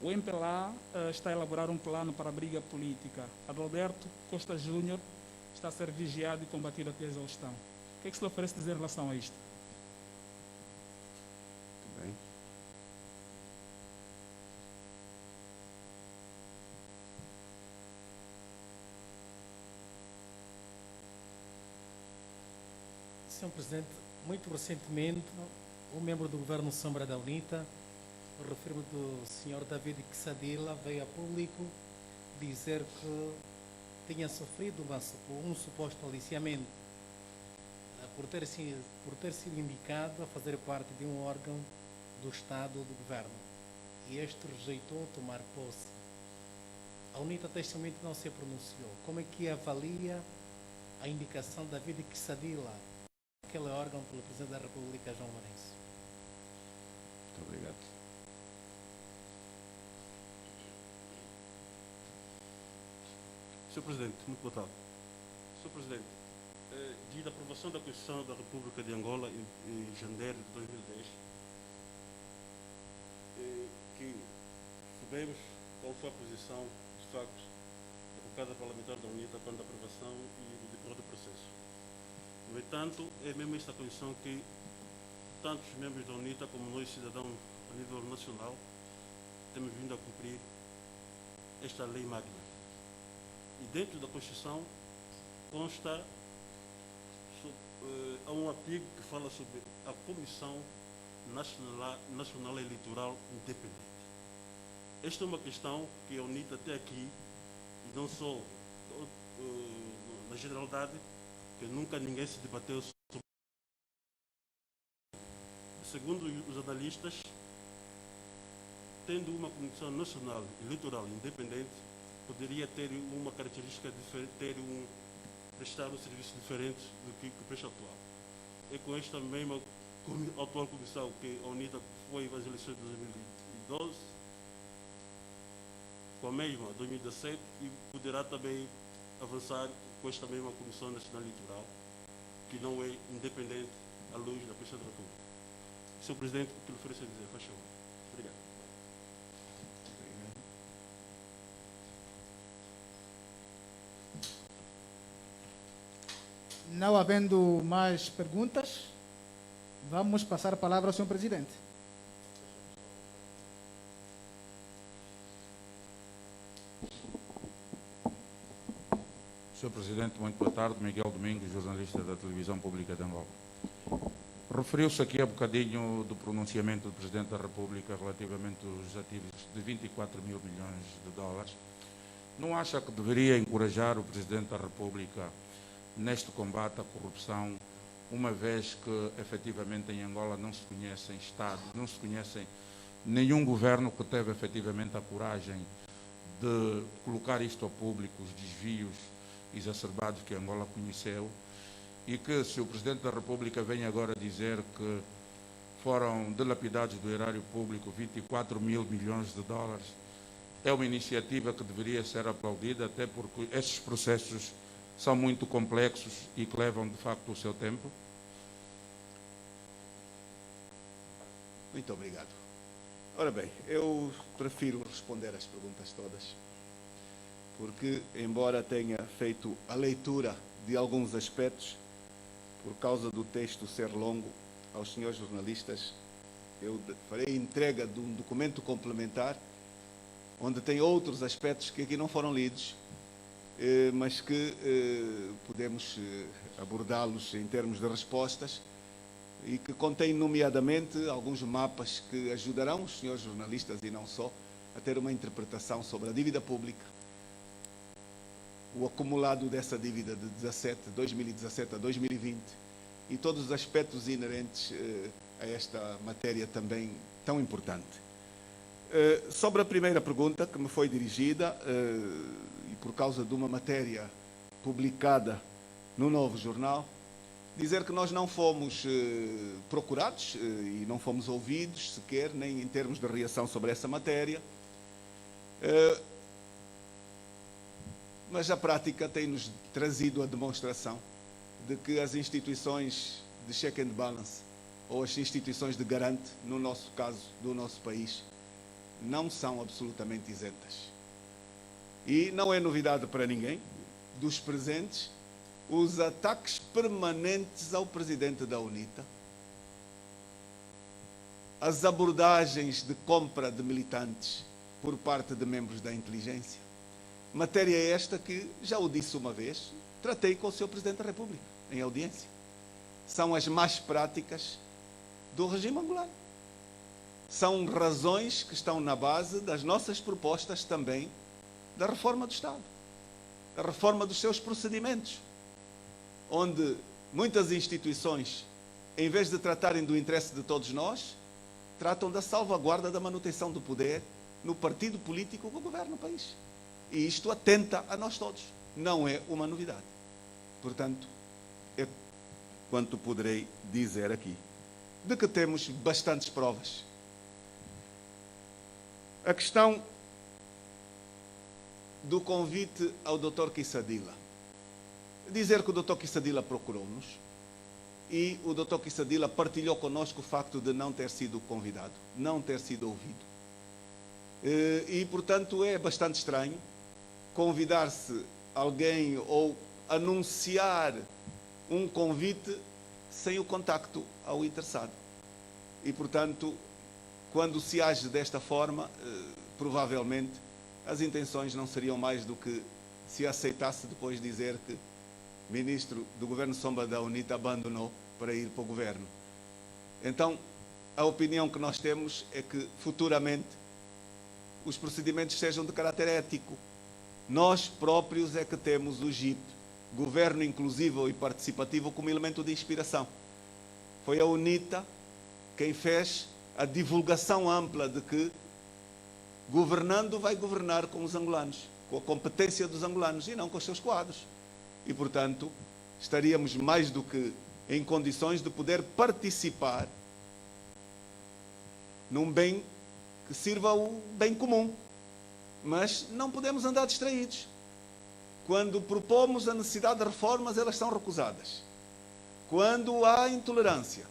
o MPLA está a elaborar um plano para a briga política. Adalberto Costa Júnior está a ser vigiado e combatido até a exaustão. O que é que se lhe oferece dizer em relação a isto? Muito bem. Sr. Presidente, muito recentemente, um membro do governo Sombra da UNITA, refiro-me do Sr. David Quessadilla, veio a público dizer que tinha sofrido um suposto aliciamento por ter sido indicado a fazer parte de um órgão do Estado ou do Governo. E este rejeitou tomar posse. A UNITA até este momento não se pronunciou. Como é que avalia a indicação de David Quessadilla, aquele órgão pelo Presidente da República, João Lourenço? Muito obrigado. Sr. Presidente, muito boa tarde. Sr. Presidente, desde a aprovação da Constituição da República de Angola em janeiro de 2010, que sabemos qual foi a posição, de facto, da bancada parlamentar da UNITA quanto à aprovação e do decorrer do processo. No entanto, é mesmo esta condição que tanto os membros da UNITA como nós, cidadãos a nível nacional, temos vindo a cumprir esta lei magna. E dentro da Constituição consta, há um artigo que fala sobre a Comissão Nacional Eleitoral Independente. Esta é uma questão que a UNITA até aqui, e não só na generalidade, que nunca ninguém se debateu sobre. Segundo os analistas, tendo uma Comissão Nacional Eleitoral Independente, poderia ter uma característica diferente, ter prestar um serviço diferente do que presta atual. É com esta mesma atual comissão que a UNITA foi às eleições de 2012, com a mesma 2017, e poderá também avançar com esta mesma Comissão Nacional Eleitoral, que não é independente à luz da Presidência da República. Sr. Presidente, o que lhe ofereço a dizer, faz favor. Obrigado. Não havendo mais perguntas, vamos passar a palavra ao Sr. Presidente. Sr. Presidente, muito boa tarde. Miguel Domingos, jornalista da Televisão Pública de Angola. Referiu-se aqui a bocadinho do pronunciamento do Presidente da República relativamente aos ativos de 24 mil milhões de dólares. Não acha que deveria encorajar o Presidente da República neste combate à corrupção, uma vez que efetivamente em Angola não se conhecem Estado, não se conhecem nenhum governo que teve efetivamente a coragem de colocar isto ao público, os desvios exacerbados que Angola conheceu, e que se o Presidente da República vem agora dizer que foram dilapidados do erário público 24 mil milhões de dólares, é uma iniciativa que deveria ser aplaudida, até porque esses processos são muito complexos e que levam, de facto, o seu tempo? Muito obrigado. Ora bem, eu prefiro responder às perguntas todas, porque, embora tenha feito a leitura de alguns aspectos, por causa do texto ser longo, aos senhores jornalistas, eu farei entrega de um documento complementar, onde tem outros aspectos que aqui não foram lidos, mas que podemos abordá-los em termos de respostas, e que contém, nomeadamente, alguns mapas que ajudarão os senhores jornalistas, e não só, a ter uma interpretação sobre a dívida pública, o acumulado dessa dívida de 2017 a 2020, e todos os aspectos inerentes a esta matéria também tão importante. Sobre a primeira pergunta que me foi dirigida, e por causa de uma matéria publicada no Novo Jornal, dizer que nós não fomos procurados e não fomos ouvidos sequer, nem em termos de reação sobre essa matéria, mas a prática tem-nos trazido a demonstração de que as instituições de check and balance, ou as instituições de garante, no nosso caso, do nosso país, não são absolutamente isentas. E não é novidade para ninguém, dos presentes, os ataques permanentes ao presidente da UNITA, as abordagens de compra de militantes por parte de membros da inteligência. Matéria esta que, já o disse uma vez, tratei com o Sr. Presidente da República, em audiência. São as más práticas do regime angolano. São razões que estão na base das nossas propostas também da reforma do Estado, da reforma dos seus procedimentos, onde muitas instituições, em vez de tratarem do interesse de todos nós, tratam da salvaguarda da manutenção do poder no partido político que governa o país. E isto atenta a nós todos. Não é uma novidade. Portanto, é quanto poderei dizer aqui, de que temos bastantes provas. A questão do convite ao Dr. Kissadila. Dizer que o Dr. Kissadila procurou-nos e o Dr. Kissadila partilhou connosco o facto de não ter sido convidado, não ter sido ouvido. E, portanto, é bastante estranho convidar-se alguém ou anunciar um convite sem o contacto ao interessado. E, portanto, quando se age desta forma, provavelmente as intenções não seriam mais do que se aceitasse depois dizer que o ministro do governo Sombra da UNITA abandonou para ir para o governo. Então, a opinião que nós temos é que futuramente os procedimentos sejam de caráter ético. Nós próprios é que temos o GIP, Governo Inclusivo e Participativo, como elemento de inspiração. Foi a UNITA quem fez a divulgação ampla de que governando vai governar com os angolanos, com a competência dos angolanos e não com os seus quadros. e, portanto, estaríamos mais do que em condições de poder participar num bem que sirva o bem comum. Mas não podemos andar distraídos. Quando propomos a necessidade de reformas, elas são recusadas. Quando há intolerância.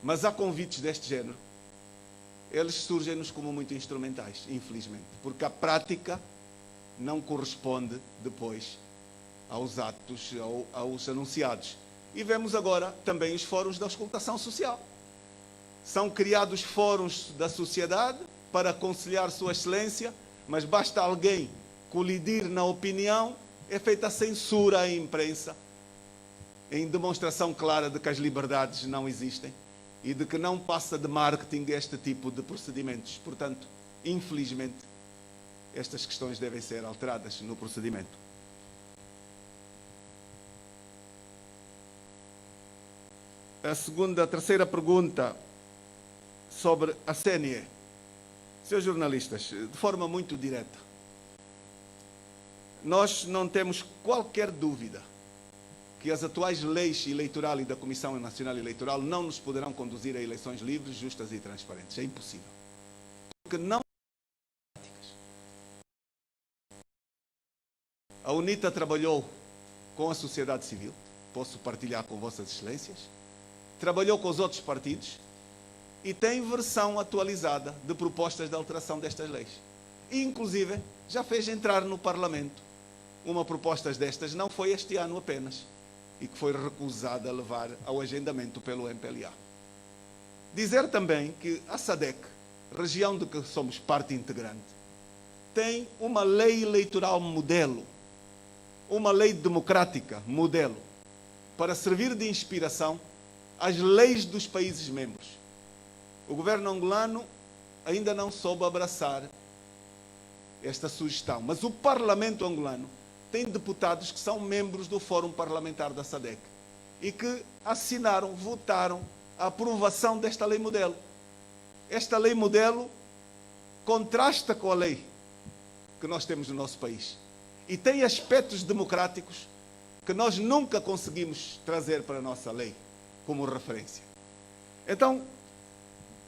Mas há convites deste género. Eles surgem-nos como muito instrumentais, infelizmente. Porque a prática não corresponde depois aos atos, aos anunciados. E vemos agora também os fóruns da auscultação social. São criados fóruns da sociedade para aconselhar Sua Excelência, mas basta alguém colidir na opinião, é feita a censura à imprensa, em demonstração clara de que as liberdades não existem e de que não passa de marketing este tipo de procedimentos. Portanto, infelizmente, estas questões devem ser alteradas no procedimento. A terceira pergunta sobre a CNE. Senhores jornalistas, de forma muito direta, nós não temos qualquer dúvida que as atuais leis eleitoral e da Comissão Nacional Eleitoral não nos poderão conduzir a eleições livres, justas e transparentes. É impossível. Porque não. A UNITA trabalhou com a sociedade civil, posso partilhar com Vossas Excelências, trabalhou com os outros partidos e tem versão atualizada de propostas de alteração destas leis. E, inclusive, já fez entrar no Parlamento uma proposta destas, não foi este ano apenas, e que foi recusada a levar ao agendamento pelo MPLA. Dizer também que a SADC, região de que somos parte integrante, tem uma lei eleitoral modelo, uma lei democrática modelo, para servir de inspiração às leis dos países membros. O governo angolano ainda não soube abraçar esta sugestão, mas o Parlamento angolano tem deputados que são membros do Fórum Parlamentar da SADC e que assinaram, votaram a aprovação desta lei modelo. Esta lei modelo contrasta com a lei que nós temos no nosso país e tem aspectos democráticos que nós nunca conseguimos trazer para a nossa lei como referência. Então,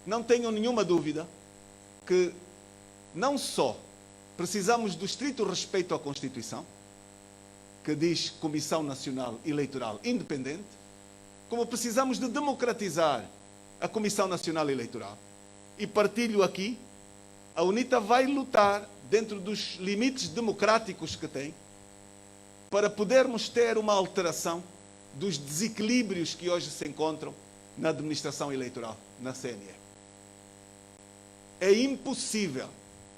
não tenho nenhuma dúvida que não só precisamos do estrito respeito à Constituição, que diz Comissão Nacional Eleitoral Independente, como precisamos de democratizar a Comissão Nacional Eleitoral. E partilho aqui, a UNITA vai lutar dentro dos limites democráticos que tem, para podermos ter uma alteração dos desequilíbrios que hoje se encontram na administração eleitoral, na CNE. É impossível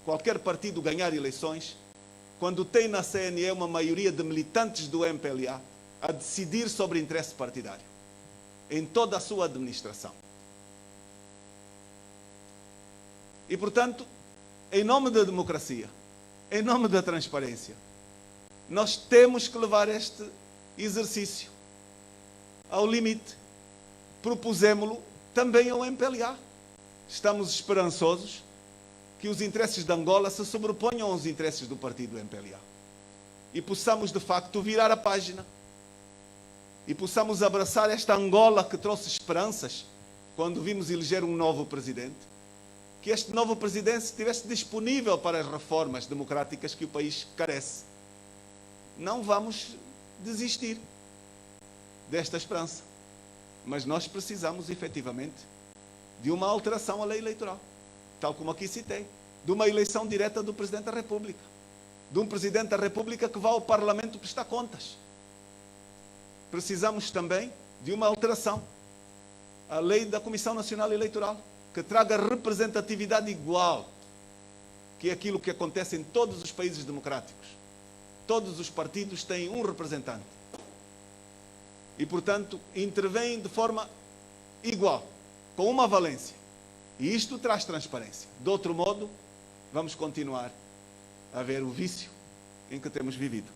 qualquer partido ganhar eleições quando tem na CNE uma maioria de militantes do MPLA a decidir sobre interesse partidário, em toda a sua administração. E, portanto, em nome da democracia, em nome da transparência, nós temos que levar este exercício ao limite. Propusemos-lo também ao MPLA. Estamos esperançosos que os interesses de Angola se sobreponham aos interesses do partido MPLA e possamos, de facto, virar a página e possamos abraçar esta Angola que trouxe esperanças quando vimos eleger um novo presidente, que este novo presidente estivesse disponível para as reformas democráticas que o país carece. Não vamos desistir desta esperança, mas nós precisamos, efetivamente, de uma alteração à lei eleitoral, tal como aqui citei, de uma eleição direta do Presidente da República, de um Presidente da República que vá ao Parlamento prestar contas. Precisamos também de uma alteração à lei da Comissão Nacional Eleitoral, que traga representatividade igual, que é aquilo que acontece em todos os países democráticos. Todos os partidos têm um representante. E, portanto, intervêm de forma igual, com uma valência. E isto traz transparência. De outro modo, vamos continuar a ver o vício em que temos vivido.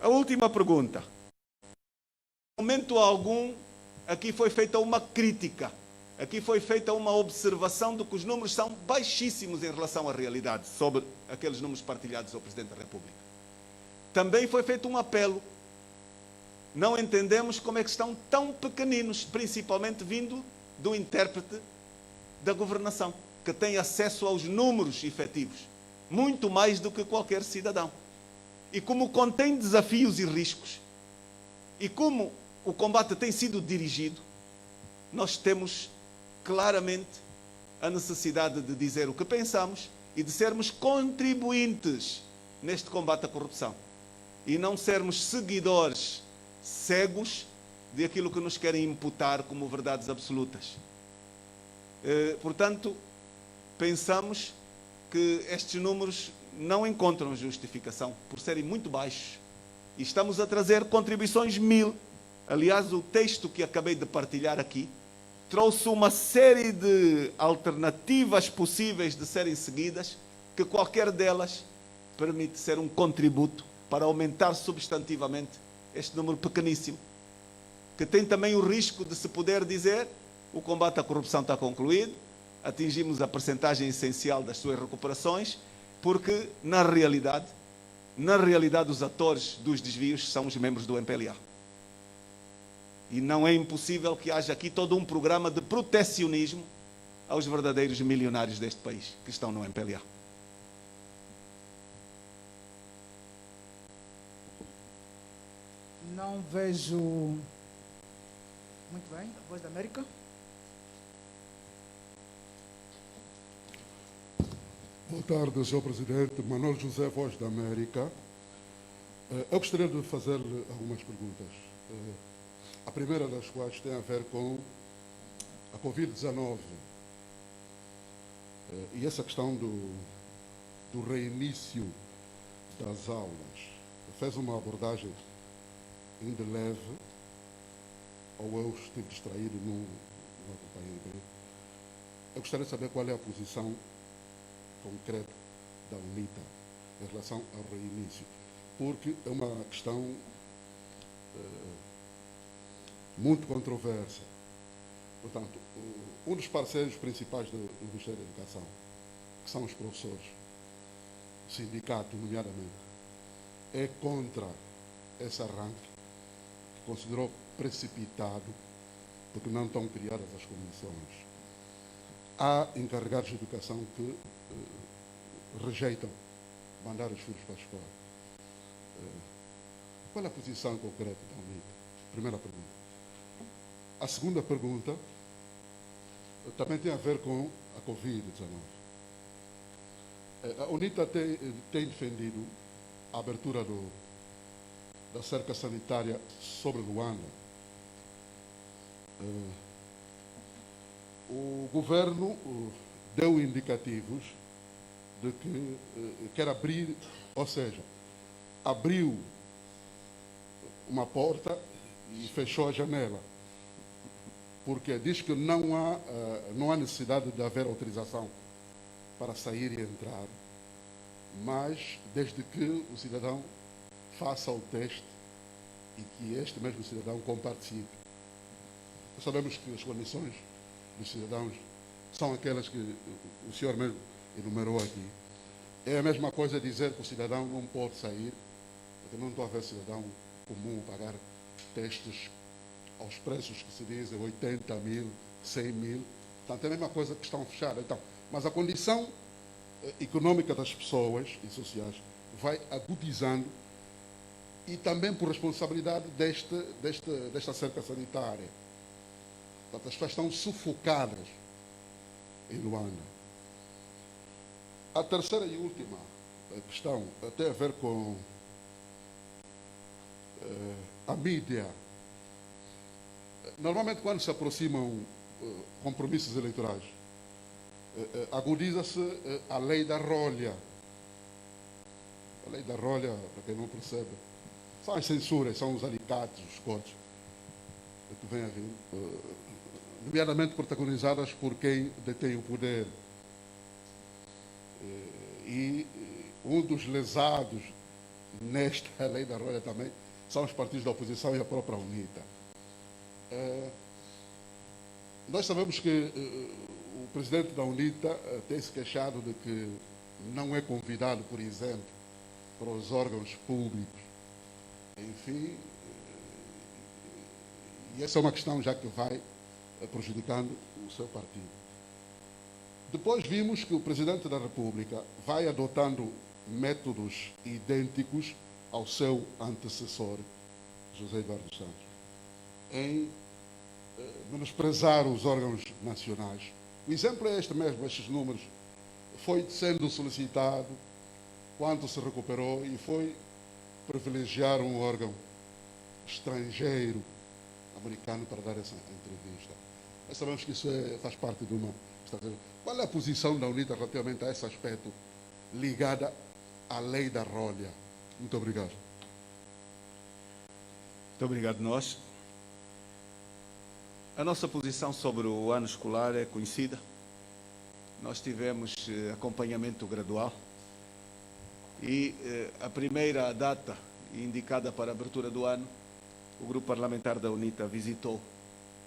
A última pergunta. Em momento algum, aqui foi feita uma crítica Aqui foi feita uma observação de que os números são baixíssimos em relação à realidade, sobre aqueles números partilhados ao Presidente da República. Também foi feito um apelo. Não entendemos como é que estão tão pequeninos, principalmente vindo do intérprete da governação, que tem acesso aos números efetivos, muito mais do que qualquer cidadão. E como contém desafios e riscos, e como o combate tem sido dirigido, nós temos claramente a necessidade de dizer o que pensamos e de sermos contribuintes neste combate à corrupção. E não sermos seguidores cegos de aquilo que nos querem imputar como verdades absolutas. Portanto, pensamos que estes números não encontram justificação por serem muito baixos. E estamos a trazer contribuições 1000. Aliás, o texto que acabei de partilhar aqui trouxe uma série de alternativas possíveis de serem seguidas, que qualquer delas permite ser um contributo para aumentar substantivamente este número pequeníssimo, que tem também o risco de se poder dizer: o combate à corrupção está concluído, atingimos a percentagem essencial das suas recuperações, porque na realidade os atores dos desvios são os membros do MPLA. E não é impossível que haja aqui todo um programa de protecionismo aos verdadeiros milionários deste país, que estão no MPLA. Não vejo... Muito bem, a Voz da América. Boa tarde, Sr. Presidente. Manuel José, Voz da América. Eu gostaria de fazer-lhe algumas perguntas. A primeira das quais tem a ver com a Covid-19 e essa questão do reinício das aulas. Fez uma abordagem ainda leve, ou eu estive distraído, não acompanhei bem. Eu gostaria de saber qual é a posição concreta da UNITA em relação ao reinício, porque é uma questão muito controversa. Portanto, um dos parceiros principais do Ministério da Educação, que são os professores, o sindicato, nomeadamente, é contra esse arranque, que considerou precipitado, porque não estão criadas as condições. Há encarregados de educação que rejeitam mandar os filhos para a escola. Qual é a posição concreta da UNITA? Primeira pergunta. A segunda pergunta também tem a ver com a Covid-19. A UNITA tem defendido a abertura da cerca sanitária sobre Luanda. O governo deu indicativos de que quer abrir, ou seja, abriu uma porta e fechou a janela, porque diz que não há necessidade de haver autorização para sair e entrar, mas desde que o cidadão faça o teste e que este mesmo cidadão compartilhe. Nós sabemos que as condições dos cidadãos são aquelas que o senhor mesmo enumerou aqui. É a mesma coisa dizer que o cidadão não pode sair, porque não estou a ver cidadão comum pagar testes aos preços que se dizem 80 mil, 100 mil. Portanto, é a mesma coisa que estão fechadas. Então, mas a condição econômica das pessoas e sociais vai agudizando, e também por responsabilidade desta cerca sanitária. Portanto, as pessoas estão sufocadas em Luanda. A terceira e última questão tem a ver com a mídia. Normalmente, quando se aproximam compromissos eleitorais, agudiza-se a lei da rolha. A lei da rolha, para quem não percebe, são as censuras, são os alicates, os cortes que vêm a vir, nomeadamente protagonizadas por quem detém o poder. E um dos lesados nesta lei da rolha também são os partidos da oposição e a própria UNITA. Nós sabemos que o presidente da UNITA tem se queixado de que não é convidado, por exemplo, para os órgãos públicos. Enfim, e essa é uma questão já que vai prejudicando o seu partido. Depois vimos que o presidente da República vai adotando métodos idênticos ao seu antecessor, José Eduardo Santos, em menosprezar os órgãos nacionais. O exemplo é este mesmo, estes números. Foi sendo solicitado quanto se recuperou e foi privilegiar um órgão estrangeiro, americano, para dar essa entrevista. Nós sabemos que isso faz parte de uma estratégia. Qual é a posição da UNITA relativamente a esse aspecto ligada à lei da rolha? Muito obrigado. Muito obrigado, nós. A nossa posição sobre o ano escolar é conhecida. Nós tivemos acompanhamento gradual e a primeira data indicada para a abertura do ano, o grupo parlamentar da UNITA visitou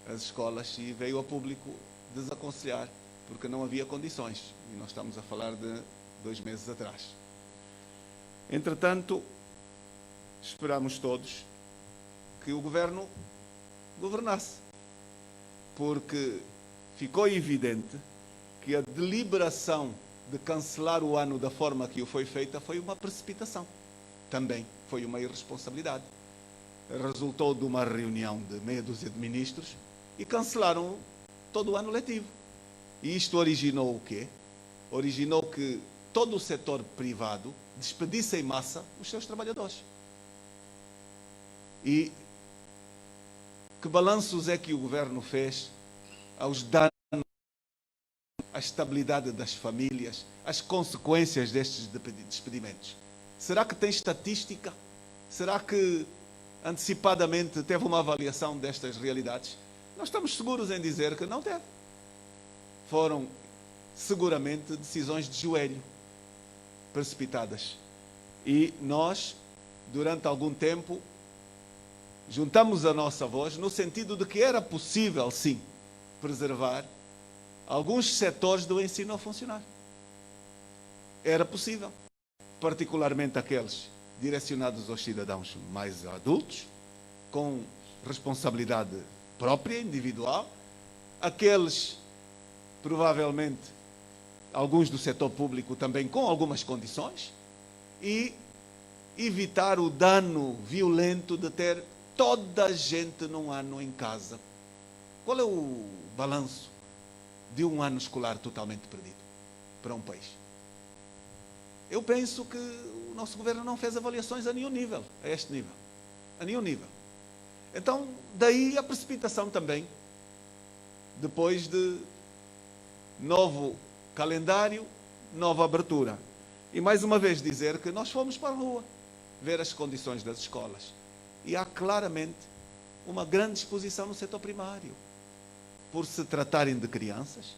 as escolas e veio ao público desaconselhar, porque não havia condições. E nós estamos a falar de 2 meses atrás. Entretanto, esperamos todos que o governo governasse, porque ficou evidente que a deliberação de cancelar o ano da forma que o foi feita foi uma precipitação. Também foi uma irresponsabilidade. Resultou de uma reunião de meia dúzia de ministros e cancelaram todo o ano letivo. E isto originou o quê? Originou que todo o setor privado despedisse em massa os seus trabalhadores. E que balanços é que o governo fez aos danos à estabilidade das famílias, às consequências destes despedimentos? Será que tem estatística? Será que antecipadamente teve uma avaliação destas realidades? Nós estamos seguros em dizer que não teve. Foram seguramente decisões de joelho, precipitadas. E nós, durante algum tempo, juntamos a nossa voz no sentido de que era possível, sim, preservar alguns setores do ensino a funcionar. Era possível, particularmente aqueles direcionados aos cidadãos mais adultos, com responsabilidade própria, individual, aqueles, provavelmente, alguns do setor público também com algumas condições, e evitar o dano violento de ter toda a gente num ano em casa. Qual é o balanço de um ano escolar totalmente perdido para um país? Eu penso que o nosso governo não fez avaliações a nenhum nível, a este nível. A nenhum nível. Então, daí a precipitação também, depois de novo calendário, nova abertura. E mais uma vez dizer que nós fomos para a rua ver as condições das escolas. E há claramente uma grande exposição no setor primário, por se tratarem de crianças,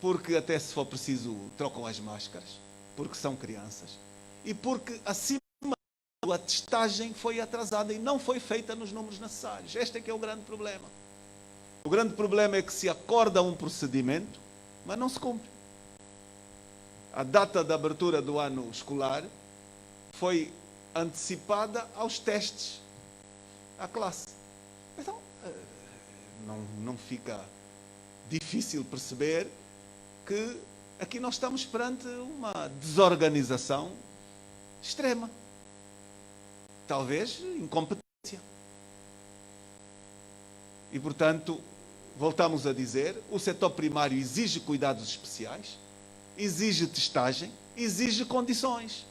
porque até se for preciso trocam as máscaras, porque são crianças, e porque acima de tudo a testagem foi atrasada e não foi feita nos números necessários. Este é que é o grande problema. O grande problema é que se acorda um procedimento, mas não se cumpre. A data da abertura do ano escolar foi antecipada aos testes à classe. Então, não fica difícil perceber que aqui nós estamos perante uma desorganização extrema. Talvez incompetência. E, portanto, voltamos a dizer, o setor primário exige cuidados especiais, exige testagem, exige condições.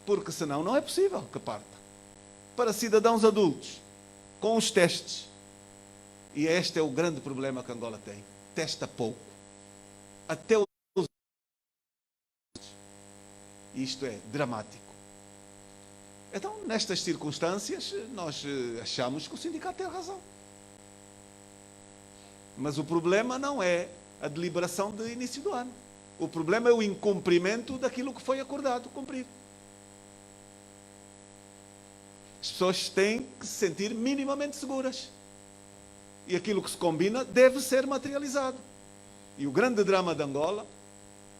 Porque senão não é possível que parta. Para cidadãos adultos, com os testes. E este é o grande problema que Angola tem. Testa pouco. Até os... Isto é dramático. Então, nestas circunstâncias, nós achamos que o sindicato tem razão. Mas o problema não é a deliberação de início do ano. O problema é o incumprimento daquilo que foi acordado cumprir. As pessoas têm que se sentir minimamente seguras. e aquilo que se combina deve ser materializado. E o grande drama de Angola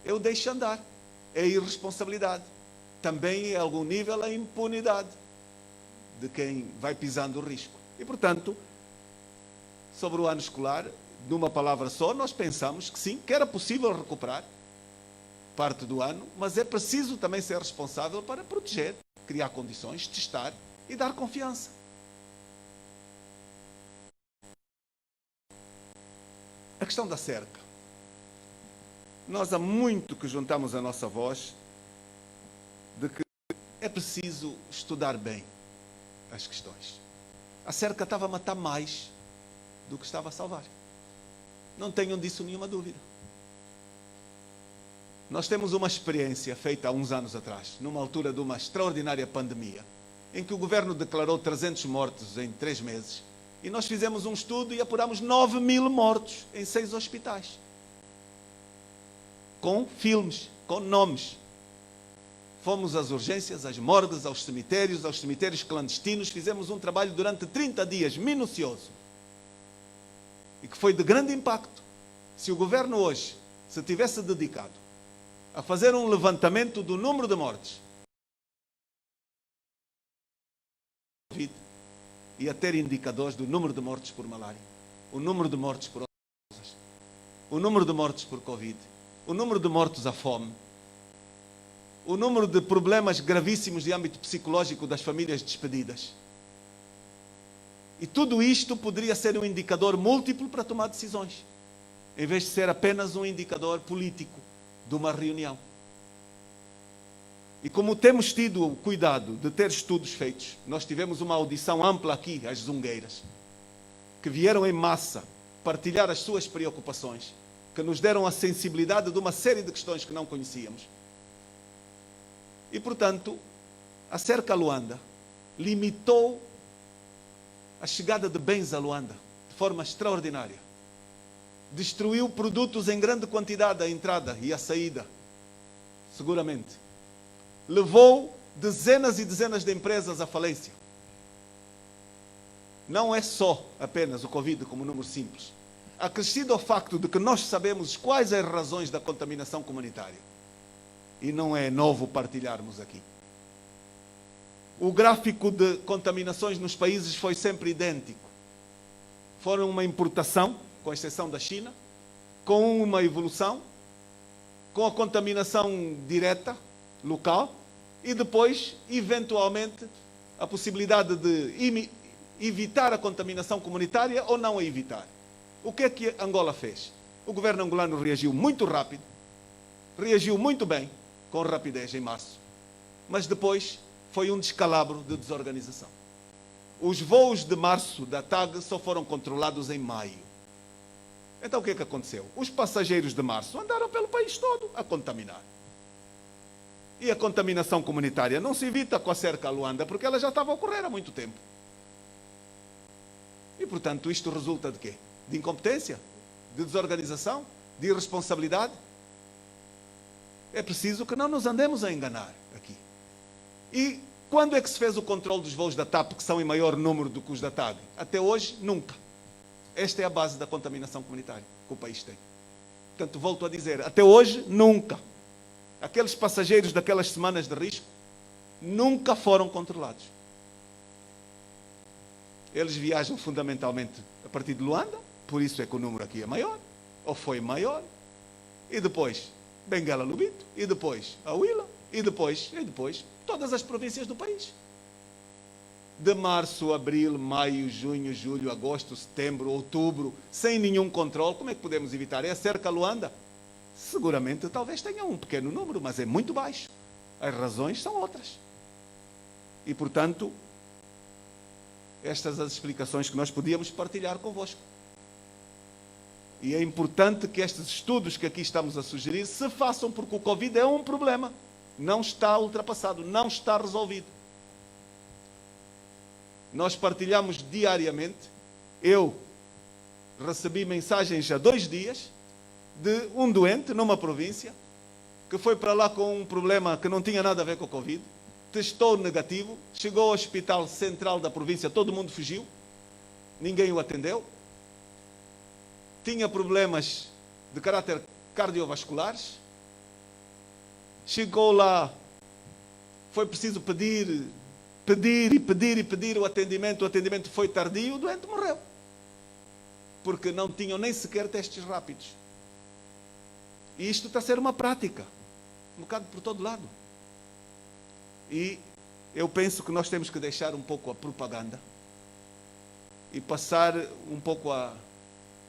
é o deixa andar, é a irresponsabilidade. Também, em algum nível, a impunidade de quem vai pisando o risco. E, portanto, sobre o ano escolar, numa palavra só, nós pensamos que sim, que era possível recuperar parte do ano, mas é preciso também ser responsável para proteger, criar condições, testar e dar confiança. A questão da cerca. Nós há muito que juntamos a nossa voz de que é preciso estudar bem as questões. A cerca estava a matar mais do que estava a salvar. Não tenham disso nenhuma dúvida. Nós temos uma experiência feita há uns anos atrás, numa altura de uma extraordinária pandemia, em que o governo declarou 300 mortos em 3 meses, e nós fizemos um estudo e apurámos 9.000 mortos em 6 hospitais. Com filmes, com nomes. Fomos às urgências, às morgues, aos cemitérios clandestinos, fizemos um trabalho durante 30 dias, minucioso, e que foi de grande impacto. Se o governo hoje se tivesse dedicado a fazer um levantamento do número de mortes e a ter indicadores do número de mortes por malária, o número de mortes por outras causas, o número de mortes por Covid, o número de mortos à fome, o número de problemas gravíssimos de âmbito psicológico das famílias despedidas. E tudo isto poderia ser um indicador múltiplo para tomar decisões, em vez de ser apenas um indicador político de uma reunião. E como temos tido o cuidado de ter estudos feitos, nós tivemos uma audição ampla aqui, às Zungueiras, que vieram em massa partilhar as suas preocupações, que nos deram a sensibilidade de uma série de questões que não conhecíamos. E, portanto, a cerca a Luanda limitou a chegada de bens a Luanda de forma extraordinária. Destruiu produtos em grande quantidade à entrada e à saída, seguramente. Levou dezenas e dezenas de empresas à falência. Não é só apenas o Covid como número simples. Acrescido ao facto de que nós sabemos quais as razões da contaminação comunitária. E não é novo partilharmos aqui. O gráfico de contaminações nos países foi sempre idêntico. Foram uma importação, com exceção da China, com uma evolução, com a contaminação direta, local, e depois, eventualmente, a possibilidade de evitar a contaminação comunitária ou não a evitar. O que é que Angola fez? O governo angolano reagiu muito rápido, reagiu muito bem, com rapidez em março, mas depois foi um descalabro de desorganização. Os voos de março da TAG só foram controlados em maio. Então o que é que aconteceu? Os passageiros de março andaram pelo país todo a contaminar. E a contaminação comunitária não se evita com a cerca a Luanda, porque ela já estava a ocorrer há muito tempo. E, portanto, isto resulta de quê? De incompetência? De desorganização? De irresponsabilidade? É preciso que não nos andemos a enganar aqui. E quando é que se fez o controle dos voos da TAP, que são em maior número do que os da TAG? Até hoje, nunca. Esta é a base da contaminação comunitária que o país tem. Portanto, volto a dizer, até hoje, nunca. Aqueles passageiros daquelas semanas de risco nunca foram controlados. Eles viajam fundamentalmente a partir de Luanda, por isso é que o número aqui é maior, ou foi maior, e depois Benguela Lubito, e depois a Huila, e depois todas as províncias do país. De março, abril, maio, junho, julho, agosto, setembro, outubro, sem nenhum controle, como é que podemos evitar? É a cerca a Luanda? Seguramente talvez tenha um pequeno número, mas é muito baixo. As razões são outras. E, portanto, estas as explicações que nós podíamos partilhar convosco. E é importante que estes estudos que aqui estamos a sugerir se façam, porque o Covid é um problema. Não está ultrapassado, não está resolvido. Nós partilhamos diariamente. Eu recebi mensagens há 2 dias de um doente numa província que foi para lá com um problema que não tinha nada a ver com o Covid, testou negativo, chegou ao hospital central da província, todo mundo fugiu, ninguém o atendeu, tinha problemas de caráter cardiovasculares. Chegou lá, foi preciso pedir o atendimento foi tardio, o doente morreu. Porque não tinham nem sequer testes rápidos. E isto está a ser uma prática, um bocado por todo lado. E eu penso que nós temos que deixar um pouco a propaganda e passar um pouco a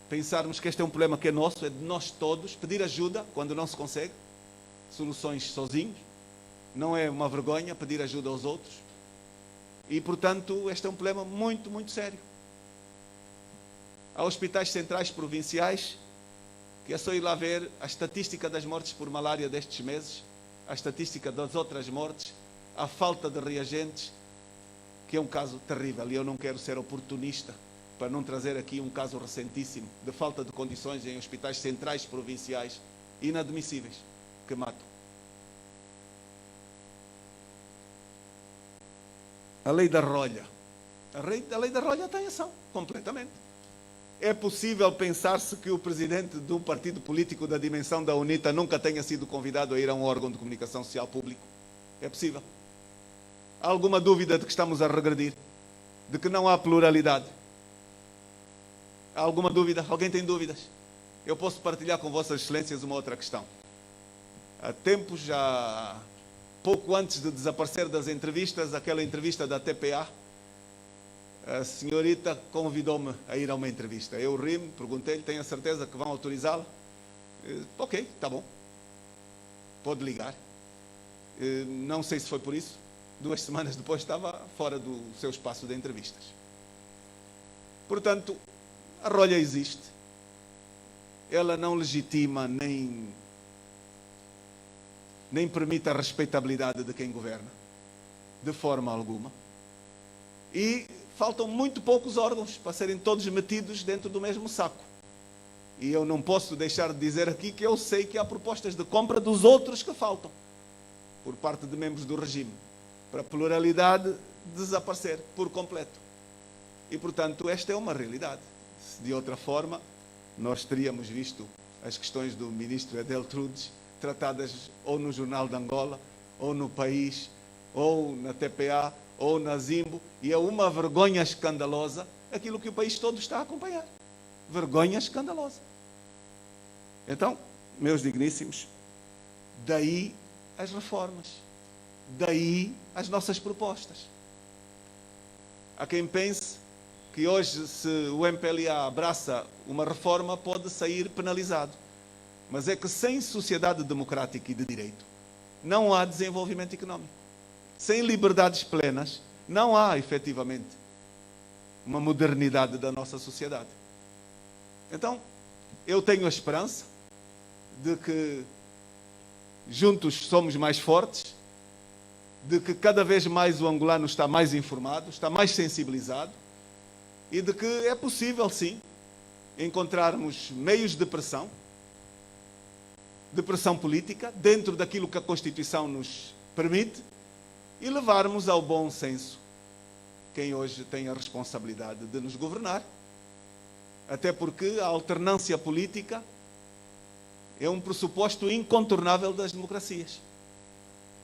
pensarmos que este é um problema que é nosso, é de nós todos, pedir ajuda quando não se consegue, soluções sozinhos, não é uma vergonha pedir ajuda aos outros. E, portanto, este é um problema muito, muito sério. Há hospitais centrais provinciais, que é só ir lá ver a estatística das mortes por malária destes meses, a estatística das outras mortes, a falta de reagentes, que é um caso terrível. E eu não quero ser oportunista para não trazer aqui um caso recentíssimo de falta de condições em hospitais centrais provinciais inadmissíveis, que matam. A lei da rolha. A lei da rolha está em ação, completamente. É possível pensar-se que o presidente do partido político da dimensão da UNITA nunca tenha sido convidado a ir a um órgão de comunicação social público? É possível. Há alguma dúvida de que estamos a regredir? De que não há pluralidade? Há alguma dúvida? Alguém tem dúvidas? Eu posso partilhar com Vossas Excelências uma outra questão. Há tempos, já pouco antes de desaparecer das entrevistas, aquela entrevista da TPA, a senhorita convidou-me a ir a uma entrevista. Eu ri-me, perguntei-lhe, tenho a certeza que vão autorizá-la? Ok, está bom. Pode ligar. Não sei se foi por isso. 2 semanas depois estava fora do seu espaço de entrevistas. Portanto, a rolha existe. Ela não legitima nem permite a respeitabilidade de quem governa, de forma alguma. E faltam muito poucos órgãos para serem todos metidos dentro do mesmo saco. E eu não posso deixar de dizer aqui que eu sei que há propostas de compra dos outros que faltam, por parte de membros do regime, para a pluralidade desaparecer por completo. E, portanto, esta é uma realidade. Se de outra forma, nós teríamos visto as questões do ministro Edeltrudes tratadas ou no Jornal de Angola, ou no País, ou na TPA, ou na Zimbo, e é uma vergonha escandalosa aquilo que o país todo está a acompanhar. Vergonha escandalosa. Então, meus digníssimos, daí as reformas, daí as nossas propostas. Há quem pense que hoje, se o MPLA abraça uma reforma, pode sair penalizado. Mas é que sem sociedade democrática e de direito, não há desenvolvimento económico. Sem liberdades plenas, não há, efetivamente, uma modernidade da nossa sociedade. Então, eu tenho a esperança de que juntos somos mais fortes, de que cada vez mais o angolano está mais informado, está mais sensibilizado, e de que é possível, sim, encontrarmos meios de pressão política, dentro daquilo que a Constituição nos permite, e levarmos ao bom senso quem hoje tem a responsabilidade de nos governar. Até porque a alternância política é um pressuposto incontornável das democracias.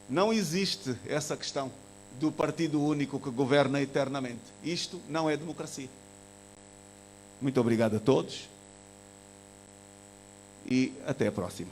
Não existe essa questão do partido único que governa eternamente. Isto não é democracia. Muito obrigado a todos e até a próxima.